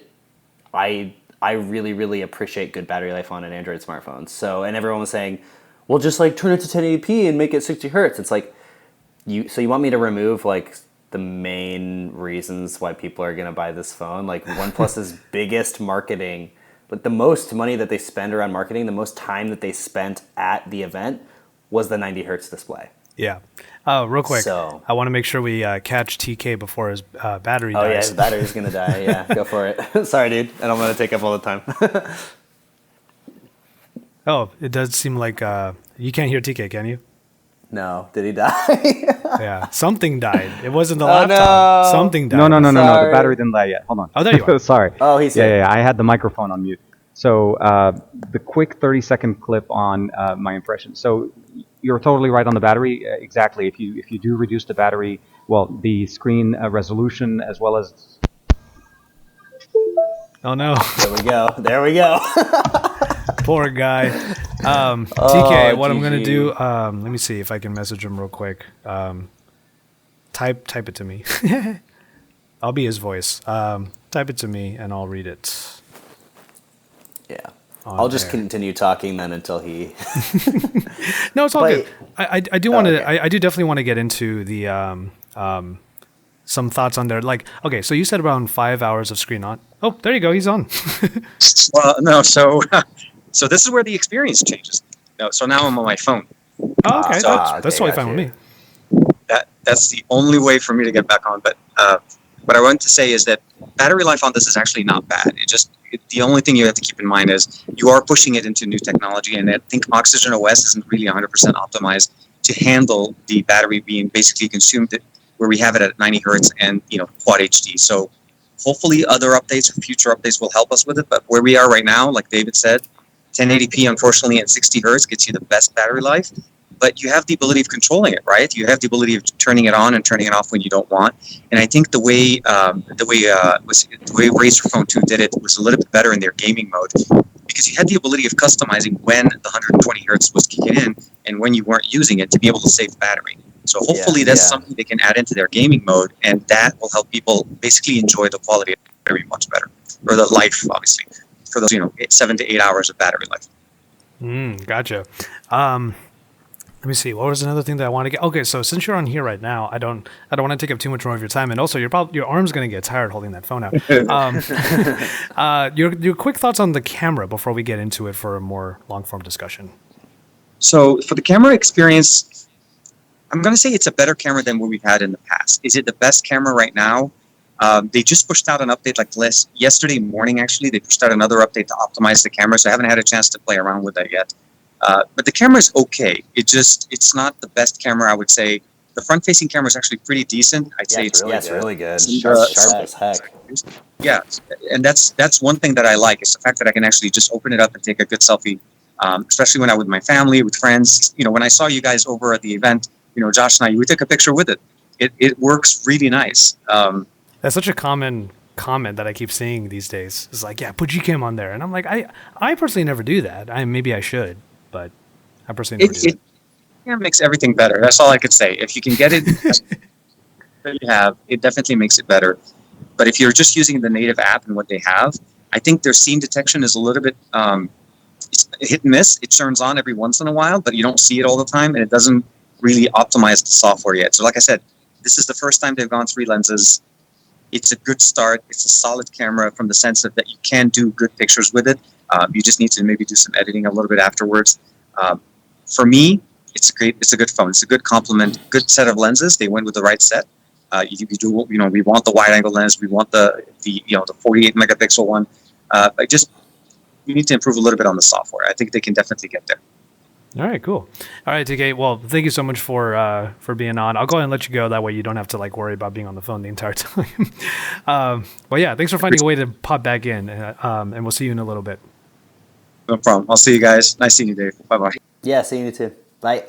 I really, really appreciate good battery life on an Android smartphone. So, and everyone was saying, well, just like turn it to 1080p and make it 60 hertz. It's like, you want me to remove like the main reasons why people are going to buy this phone? Like OnePlus's biggest marketing, but the most money that they spend around marketing, the most time that they spent at the event was the 90 hertz display. Yeah. Real quick, So, I want to make sure we catch TK before his battery dies. oh yeah, his battery's going to die. Yeah, go for it. Sorry, dude. And I'm going to take up all the time. Oh, it does seem like you can't hear TK, can you? No, did he die? Yeah, something died. It wasn't the Oh, laptop. no. Something died. No. The Sorry. battery didn't die yet. Hold on. Oh, there you are. Sorry. Oh, he's yeah, here. yeah. I had the microphone on mute. So the quick 30-second clip on my impression. So you're totally right on the battery. Exactly. If you do reduce the battery, well, the screen resolution as well as. Oh no. There we go. Poor guy. TK, what I'm going to do, let me see if I can message him real quick. Type it to me. I'll be his voice. Type it to me and I'll read it. Yeah. On I'll just air. continue talking then until he... No, it's all But- good. I do want to. okay. I do definitely want to get into the some thoughts on there. Like, okay, so you said around 5 hours of screen on. Oh, there you go. He's on. Well, no, so this is where the experience changes. No, so now I'm on my phone. Oh, okay, Ah, that's okay, totally fine with gotcha. me. That's the only way for me to get back on. But what I want to say is that battery life on this is actually not bad. The only thing you have to keep in mind is you are pushing it into new technology, and I think Oxygen OS isn't really 100% optimized to handle the battery being basically consumed where we have it at 90 hertz and quad HD. So hopefully other updates or future updates will help us with it. But where we are right now, like David said, 1080p unfortunately at 60 hertz gets you the best battery life. But you have the ability of controlling it, right? You have the ability of turning it on and turning it off when you don't want. And I think the way Razer Phone 2 did it was a little bit better in their gaming mode, because you had the ability of customizing when the 120 hertz was kicking in and when you weren't using it to be able to save battery. So hopefully that's something they can add into their gaming mode, and that will help people basically enjoy the quality of battery much better, or the life, obviously, for those 7 to 8 hours of battery life. Gotcha. Let me see. What was another thing that I want to get? Okay, so since you're on here right now, I don't want to take up too much more of your time, and also your arm's going to get tired holding that phone out. Your quick thoughts on the camera before we get into it for a more long form discussion. So for the camera experience, I'm going to say it's a better camera than what we've had in the past. Is it the best camera right now? They just pushed out an update yesterday morning, actually. They pushed out another update to optimize the camera, so I haven't had a chance to play around with that yet. But the camera is okay. It's not the best camera, I would say. The front-facing camera is actually pretty decent. I'd say it's really good. Sharp as heck. Yeah, and that's one thing that I like, is the fact that I can actually just open it up and take a good selfie, especially when I'm with my family, with friends. When I saw you guys over at the event, Josh and we took a picture with it. It works really nice. That's such a common comment that I keep seeing these days. It's like, yeah, put Gcam on there, and I'm like, I personally never do that. Maybe I should, but I personally never do that. It makes everything better. That's all I could say. If you can get it that you have, it definitely makes it better. But if you're just using the native app and what they have, I think their scene detection is a little bit it's hit and miss. It turns on every once in a while, but you don't see it all the time, and it doesn't really optimize the software yet. So like I said, this is the first time they've gone 3 lenses. It's a good start. It's a solid camera from the sense that you can do good pictures with it. You just need to maybe do some editing a little bit afterwards. For me, it's a good phone. It's a good complement, good set of lenses. They went with the right set. We want the wide angle lens. We want the 48 megapixel one. But just you need to improve a little bit on the software. I think they can definitely get there. All right, cool. All right, TK. Well, thank you so much for being on. I'll go ahead and let you go. That way, you don't have to like worry about being on the phone the entire time. But yeah, thanks for finding a way to pop back in, and we'll see you in a little bit. No problem. I'll see you guys. Nice seeing you, Dave. Bye-bye. Yeah, see you too. Bye.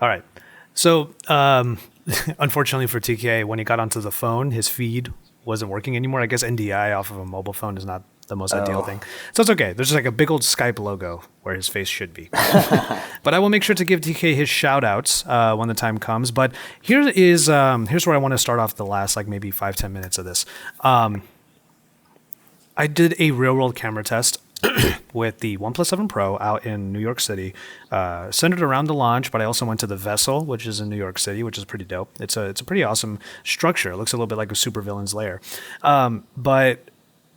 All right. So, unfortunately for TK, when he got onto the phone, his feed wasn't working anymore. I guess NDI off of a mobile phone is not the most ideal thing. So it's okay. There's just like a big old Skype logo where his face should be. But I will make sure to give TK his shout outs when the time comes. But here's where I want to start off the last like maybe 5-10 minutes of this. I did a real world camera test with the OnePlus 7 Pro out in New York City, centered around the launch, but I also went to the Vessel, which is in New York City, which is pretty dope. It's a pretty awesome structure. It looks a little bit like a supervillain's lair. But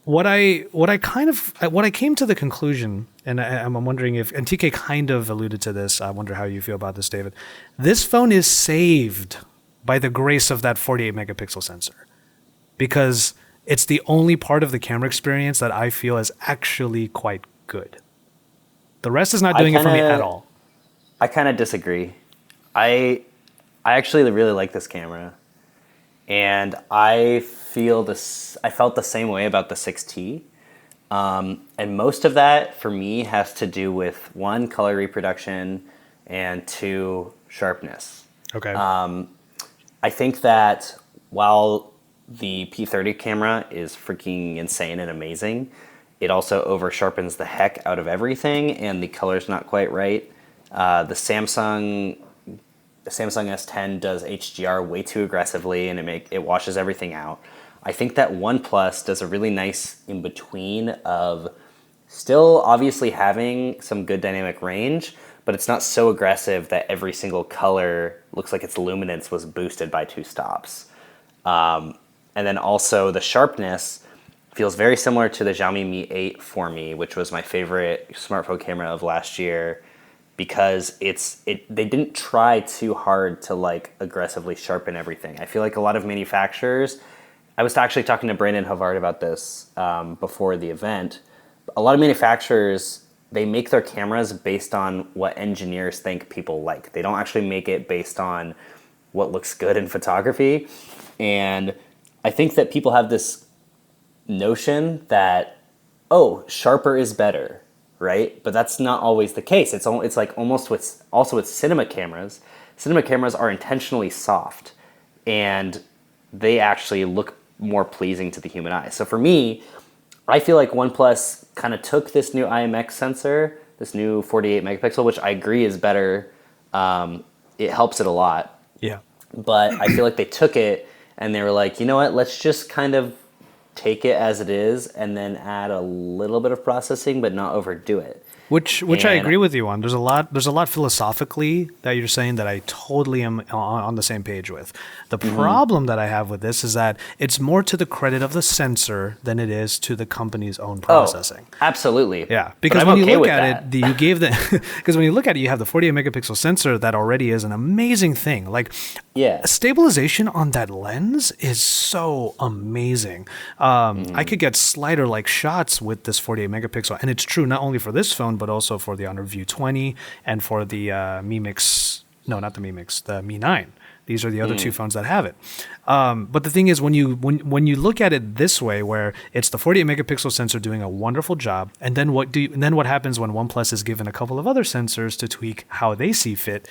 what I came to the conclusion, and I'm wondering if, and TK kind of alluded to this, I wonder how you feel about this, David. This phone is saved by the grace of that 48 megapixel sensor, because it's the only part of the camera experience that I feel is actually quite good. The rest is not doing it for me at all. I kind of disagree. I actually really like this camera, and I felt the same way about the 6T. And most of that for me has to do with 1, color reproduction, and 2, sharpness. Okay. I think that while the P30 camera is freaking insane and amazing, it also over sharpens the heck out of everything, and the color's not quite right. The Samsung S10 does HDR way too aggressively, and it washes everything out. I think that OnePlus does a really nice in between of still obviously having some good dynamic range, but it's not so aggressive that every single color looks like its luminance was boosted by 2 stops. And then also the sharpness feels very similar to the Xiaomi Mi 8 for me, which was my favorite smartphone camera of last year, because they didn't try too hard to like aggressively sharpen everything. I feel like a lot of manufacturers, I was actually talking to Brandon Havard about this before the event. A lot of manufacturers, they make their cameras based on what engineers think people like. They don't actually make it based on what looks good in photography. And I think that people have this notion that, oh, sharper is better, right? But that's not always the case. It's like almost with cinema cameras. Cinema cameras are intentionally soft, and they actually look more pleasing to the human eye. So for me, I feel like OnePlus kind of took this new IMX sensor, this new 48 megapixel, which I agree is better. It helps it a lot. Yeah. But I feel like they took it and they were like, you know what, let's just kind of take it as it is and then add a little bit of processing, but not overdo it. Which I agree with you on. There's a lot philosophically that you're saying that I totally am on the same page with. The problem that I have with this is that it's more to the credit of the sensor than it is to the company's own processing. Oh, absolutely. Yeah, because when you look at it, you gave because when you look at it, you have the 48 megapixel sensor that already is an amazing thing. Like, stabilization on that lens is so amazing. I could get slider like shots with this 48 megapixel, and it's true not only for this phone but also for the Honor View 20 and for the Mi 9. These are the other 2 phones that have it. But the thing is, when you look at it this way, where it's the 48 megapixel sensor doing a wonderful job, and then what happens when OnePlus is given a couple of other sensors to tweak how they see fit?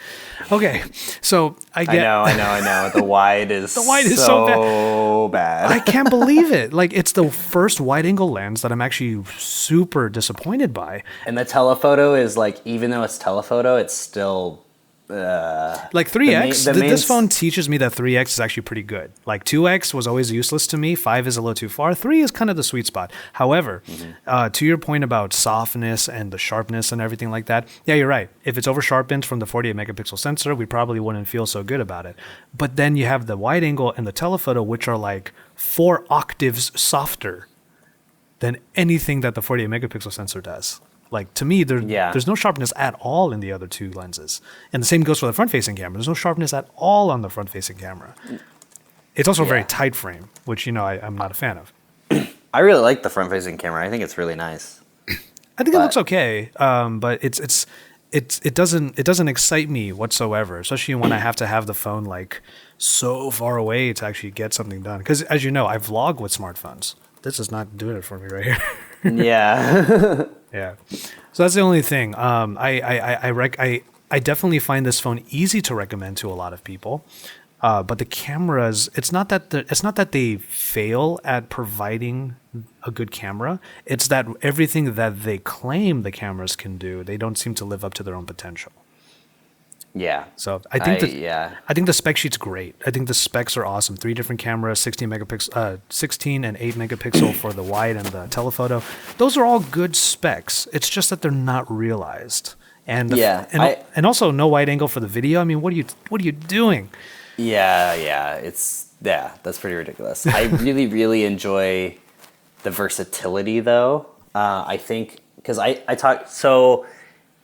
Okay, so I know. The wide is so bad. I can't believe it. Like, it's the first wide angle lens that I'm actually super disappointed by. And the telephoto is like, even though it's telephoto, it's still. Like 3x, this phone teaches me that 3x is actually pretty good. Like 2x was always useless to me. 5 is a little too far. 3 is kind of the sweet spot. However, to your point about softness and the sharpness and everything like that, yeah, you're right. If it's over sharpened from the 48 megapixel sensor, we probably wouldn't feel so good about it. But then you have the wide angle and the telephoto, which are like 4 octaves softer than anything that the 48 megapixel sensor does. Like, to me, there's no sharpness at all in the other 2 lenses. And the same goes for the front-facing camera. There's no sharpness at all on the front-facing camera. It's also a very tight frame, which, I'm not a fan of. I really like the front-facing camera. I think it's really nice. I think it looks okay, but it doesn't excite me whatsoever, especially when I have to have the phone like so far away to actually get something done. Because as you know, I vlog with smartphones. This is not doing it for me right here. Yeah. Yeah. So that's the only thing. I definitely find this phone easy to recommend to a lot of people. But the cameras, it's not that they fail at providing a good camera. It's that everything that they claim the cameras can do, they don't seem to live up to their own potential. Yeah. So I think the spec sheet's great. I think the specs are awesome. 3 different cameras, 16 and 8 megapixel for the wide and the telephoto. Those are all good specs. It's just that they're not realized. And and also no wide angle for the video. I mean, what are you doing? Yeah, that's pretty ridiculous. I really, really enjoy the versatility, though. I think because I talked so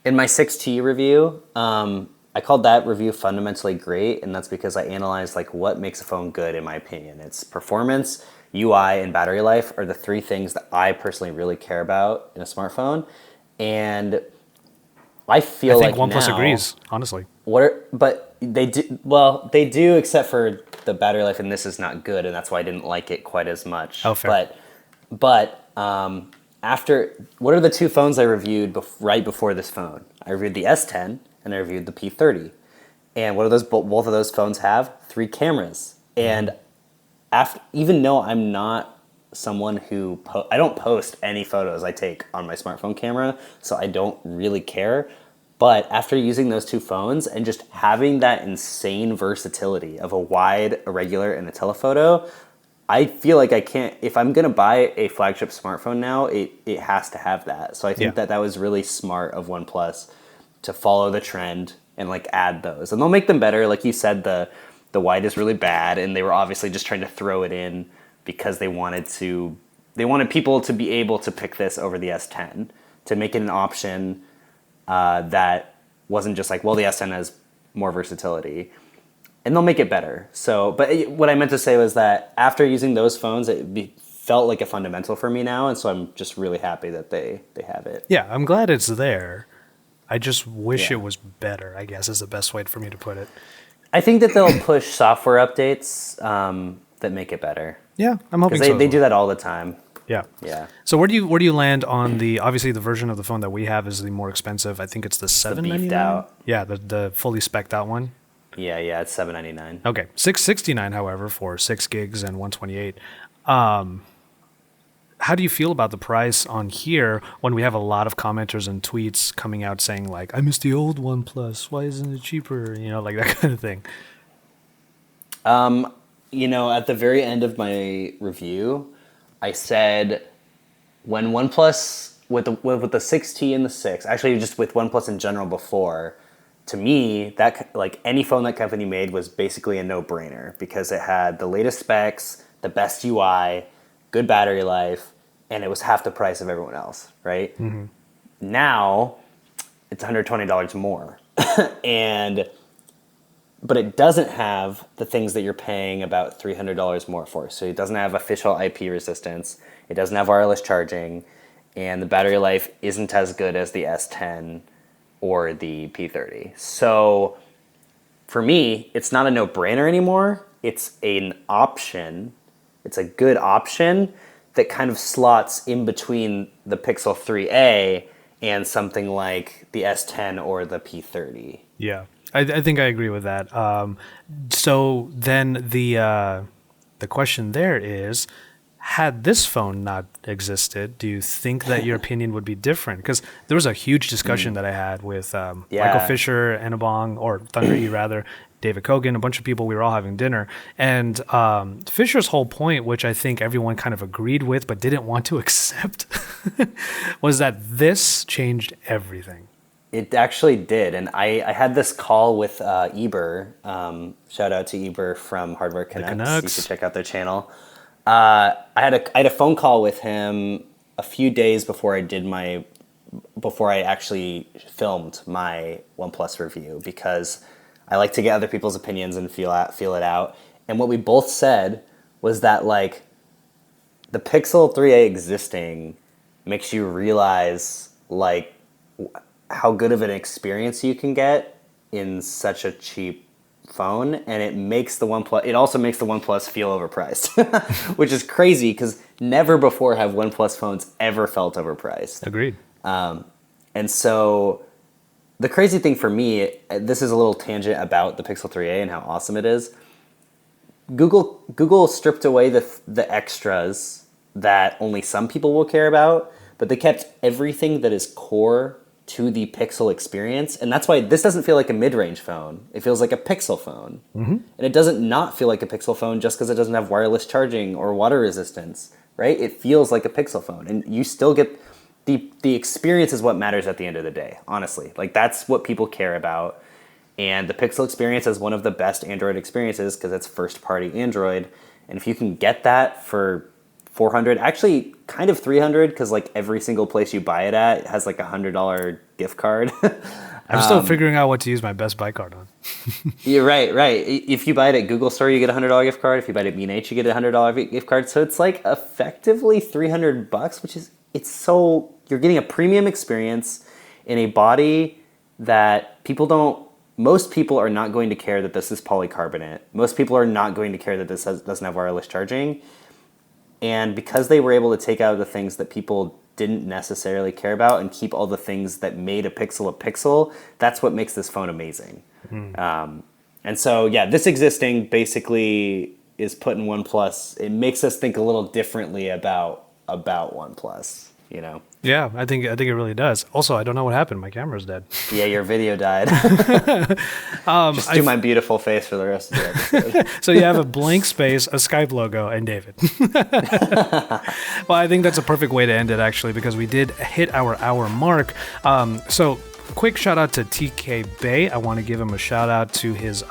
in my 6T review, I called that review fundamentally great, and that's because I analyzed like what makes a phone good in my opinion. It's performance, UI, and battery life are the 3 things that I personally really care about in a smartphone, and I think OnePlus agrees, honestly. But they do, except for the battery life, and this is not good, and that's why I didn't like it quite as much. Oh, fair. But after, what are the 2 phones I reviewed right before this phone? I reviewed the S10 and I reviewed the P30, and what do both of those phones have? 3 cameras, and even though I'm not someone who I don't post any photos I take on my smartphone camera, so I don't really care. But after using those 2 phones and just having that insane versatility of a wide, a regular, and a telephoto, I feel like I can't, if I'm going to buy a flagship smartphone now, it has to have that. So I think that was really smart of OnePlus to follow the trend and like add those. And they'll make them better. Like you said, the wide is really bad, and they were obviously just trying to throw it in because they wanted people to be able to pick this over the S10, to make it an option that wasn't just like, well, the S10 has more versatility, and they'll make it better. So, but what I meant to say was that after using those phones, felt like a fundamental for me now, and so I'm just really happy that they have it. Yeah, I'm glad it's there. I just wish it was better, I guess is the best way for me to put it. I think that they'll push software updates that make it better. Yeah, I'm hoping so. They do that all the time. Yeah. Yeah. So where do you land on obviously the version of the phone that we have is the more expensive. I think it's the $799. Yeah, the fully spec'd out one. Yeah, it's $799. Okay. $669, however, for 6 gigs and 128. How do you feel about the price on here when we have a lot of commenters and tweets coming out saying like, I miss the old OnePlus, why isn't it cheaper? Like that kind of thing. At the very end of my review, I said when OnePlus with the 6T and the 6, actually just with OnePlus in general before, to me that like any phone that company made was basically a no-brainer because it had the latest specs, the best UI, good battery life, and it was half the price of everyone else, right? Mm-hmm. Now it's $120 more, but it doesn't have the things that you're paying about $300 more for. So it doesn't have official IP resistance. It doesn't have wireless charging. And the battery life isn't as good as the S10 or the P30. So for me, it's not a no-brainer anymore. It's an option. It's a good option that kind of slots in between the Pixel 3a and something like the S10 or the P30. Yeah. I think I agree with that. So then the question there is, had this phone not existed, do you think that your opinion would be different? Because there was a huge discussion that I had with Michael Fisher, Enabong, or Thunder E rather, David Kogan, a bunch of people. We were all having dinner. And Fisher's whole point, which I think everyone kind of agreed with but didn't want to accept, was that this changed everything. It actually did, and I had this call with Eber. Shout out to Eber from Hardware Canucks. You should check out their channel. I had a phone call with him a few days before I actually filmed my OnePlus review because I like to get other people's opinions and feel it out. And what we both said was that like the Pixel 3a existing makes you realize like how good of an experience you can get in such a cheap phone, and it also makes the OnePlus feel overpriced, which is crazy because never before have OnePlus phones ever felt overpriced. Agreed. And so the crazy thing for me, this is a little tangent about the Pixel 3a and how awesome it is. Google stripped away the extras that only some people will care about, but they kept everything that is core to the Pixel experience, and that's why this doesn't feel like a mid-range phone. It feels like a Pixel phone. Mm-hmm. And it doesn't not feel like a Pixel phone just because it doesn't have wireless charging or water resistance, right? It feels like a Pixel phone, and you still get the experience is what matters at the end of the day, honestly. Like, that's what people care about. And the Pixel experience is one of the best Android experiences because it's first-party Android. And if you can get that for $400, actually kind of $300, because like every single place you buy it at has like $100 gift card. I'm still figuring out what to use my Best Buy card on. You're right. If you buy it at Google Store, you get a $100 gift card. If you buy it at B&H, you get a $100 gift card. So it's like effectively $300, which is you're getting a premium experience in a body that most people are not going to care that this is polycarbonate. Most people are not going to care that this doesn't have wireless charging. And because they were able to take out the things that people didn't necessarily care about and keep all the things that made a Pixel, that's what makes this phone amazing. Mm. And so, yeah, this existing basically is put in OnePlus. It makes us think a little differently about OnePlus, you know? Yeah, I think it really does. Also, I don't know what happened. My camera's dead. Yeah, your video died. Just do my beautiful face for the rest of the episode. So you have a blank space, a Skype logo, and David. Well, I think that's a perfect way to end it, actually, because we did hit our hour mark. So quick shout out to TK Bay. I want to give him a shout out to his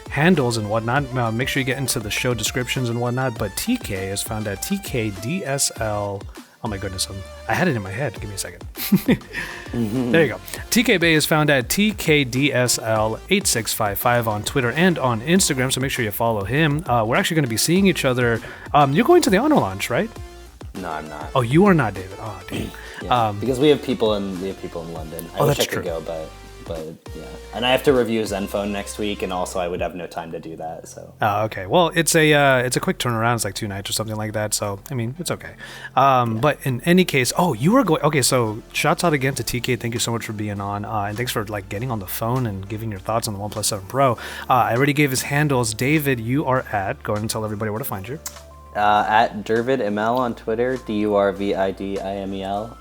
handles and whatnot. Make sure you get into the show descriptions and whatnot. But TK is found at TKDSL. Oh my goodness, I had it in my head. Give me a second. Mm-hmm. There you go. TK Bay is found at TKDSL8655 on Twitter and on Instagram, so make sure you follow him. We're actually going to be seeing each other. You're going to the Honor Launch, right? No, I'm not. Oh, you are not, David. Oh, dang. Yeah, because we have people in London. I wish I could go, but yeah. And I have to review Zenfone next week, and also I would have no time to do that. So. Oh, okay. Well, it's a quick turnaround. It's like 2 nights or something like that. So I mean, it's okay. But in any case, you are going. Okay, so shouts out again to TK. Thank you so much for being on, and thanks for like getting on the phone and giving your thoughts on the OnePlus 7 Pro. I already gave his handles. David, you are at. Go ahead and tell everybody where to find you. At Durvid Imel on Twitter, DurvidImel,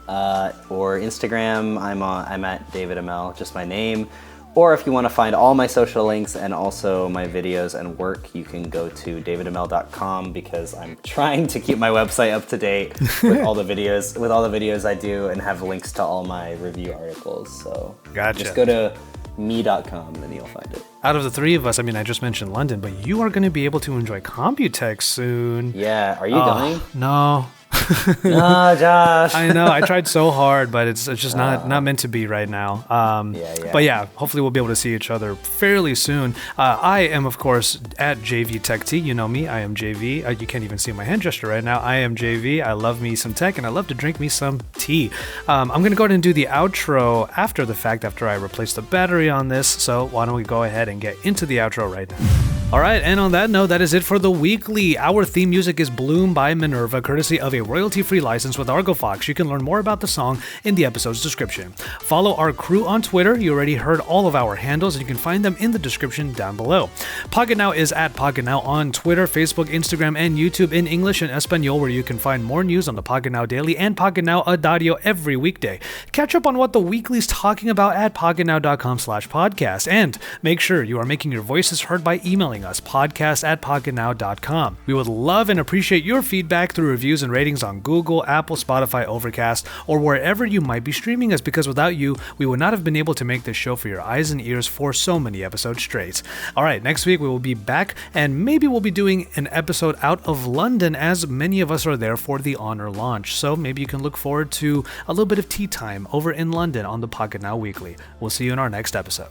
or Instagram. I'm at David Imel, just my name. Or if you want to find all my social links and also my videos and work, you can go to davidimel.com because I'm trying to keep my website up to date with all the videos I do and have links to all my review articles. So gotcha. Just go to me.com and you'll find it. Out of the three of us, I mean, I just mentioned London, but you are going to be able to enjoy Computex soon. Yeah, are you going? No. No, Josh. I know. I tried so hard, but it's just not meant to be right now. But yeah, hopefully we'll be able to see each other fairly soon. I am, of course, at JV Tech T. You know me. I am JV. You can't even see my hand gesture right now. I am JV. I love me some tech, and I love to drink me some tea. I'm going to go ahead and do the outro after the fact, after I replace the battery on this. So why don't we go ahead and get into the outro right now. All right, and on that note, that is it for the weekly. Our theme music is Bloom by Minerva, courtesy of a royalty-free license with Argo Fox. You can learn more about the song in the episode's description. Follow our crew on Twitter. You already heard all of our handles, and you can find them in the description down below. Pocketnow is at Pocketnow on Twitter, Facebook, Instagram, and YouTube in English and Espanol, where you can find more news on the Pocketnow Daily and Pocketnow Audio every weekday. Catch up on what the weekly's talking about at pocketnow.com/podcast, and make sure you are making your voices heard by emailing us, podcast@pocketnow.com. We would love and appreciate your feedback through reviews and ratings on Google, Apple, Spotify, Overcast, or wherever you might be streaming us, because without you, we would not have been able to make this show for your eyes and ears for so many episodes straight. All right, next week we will be back, and maybe we'll be doing an episode out of London, as many of us are there for the Honor launch. So maybe you can look forward to a little bit of tea time over in London on the Pocketnow Weekly. We'll see you in our next episode.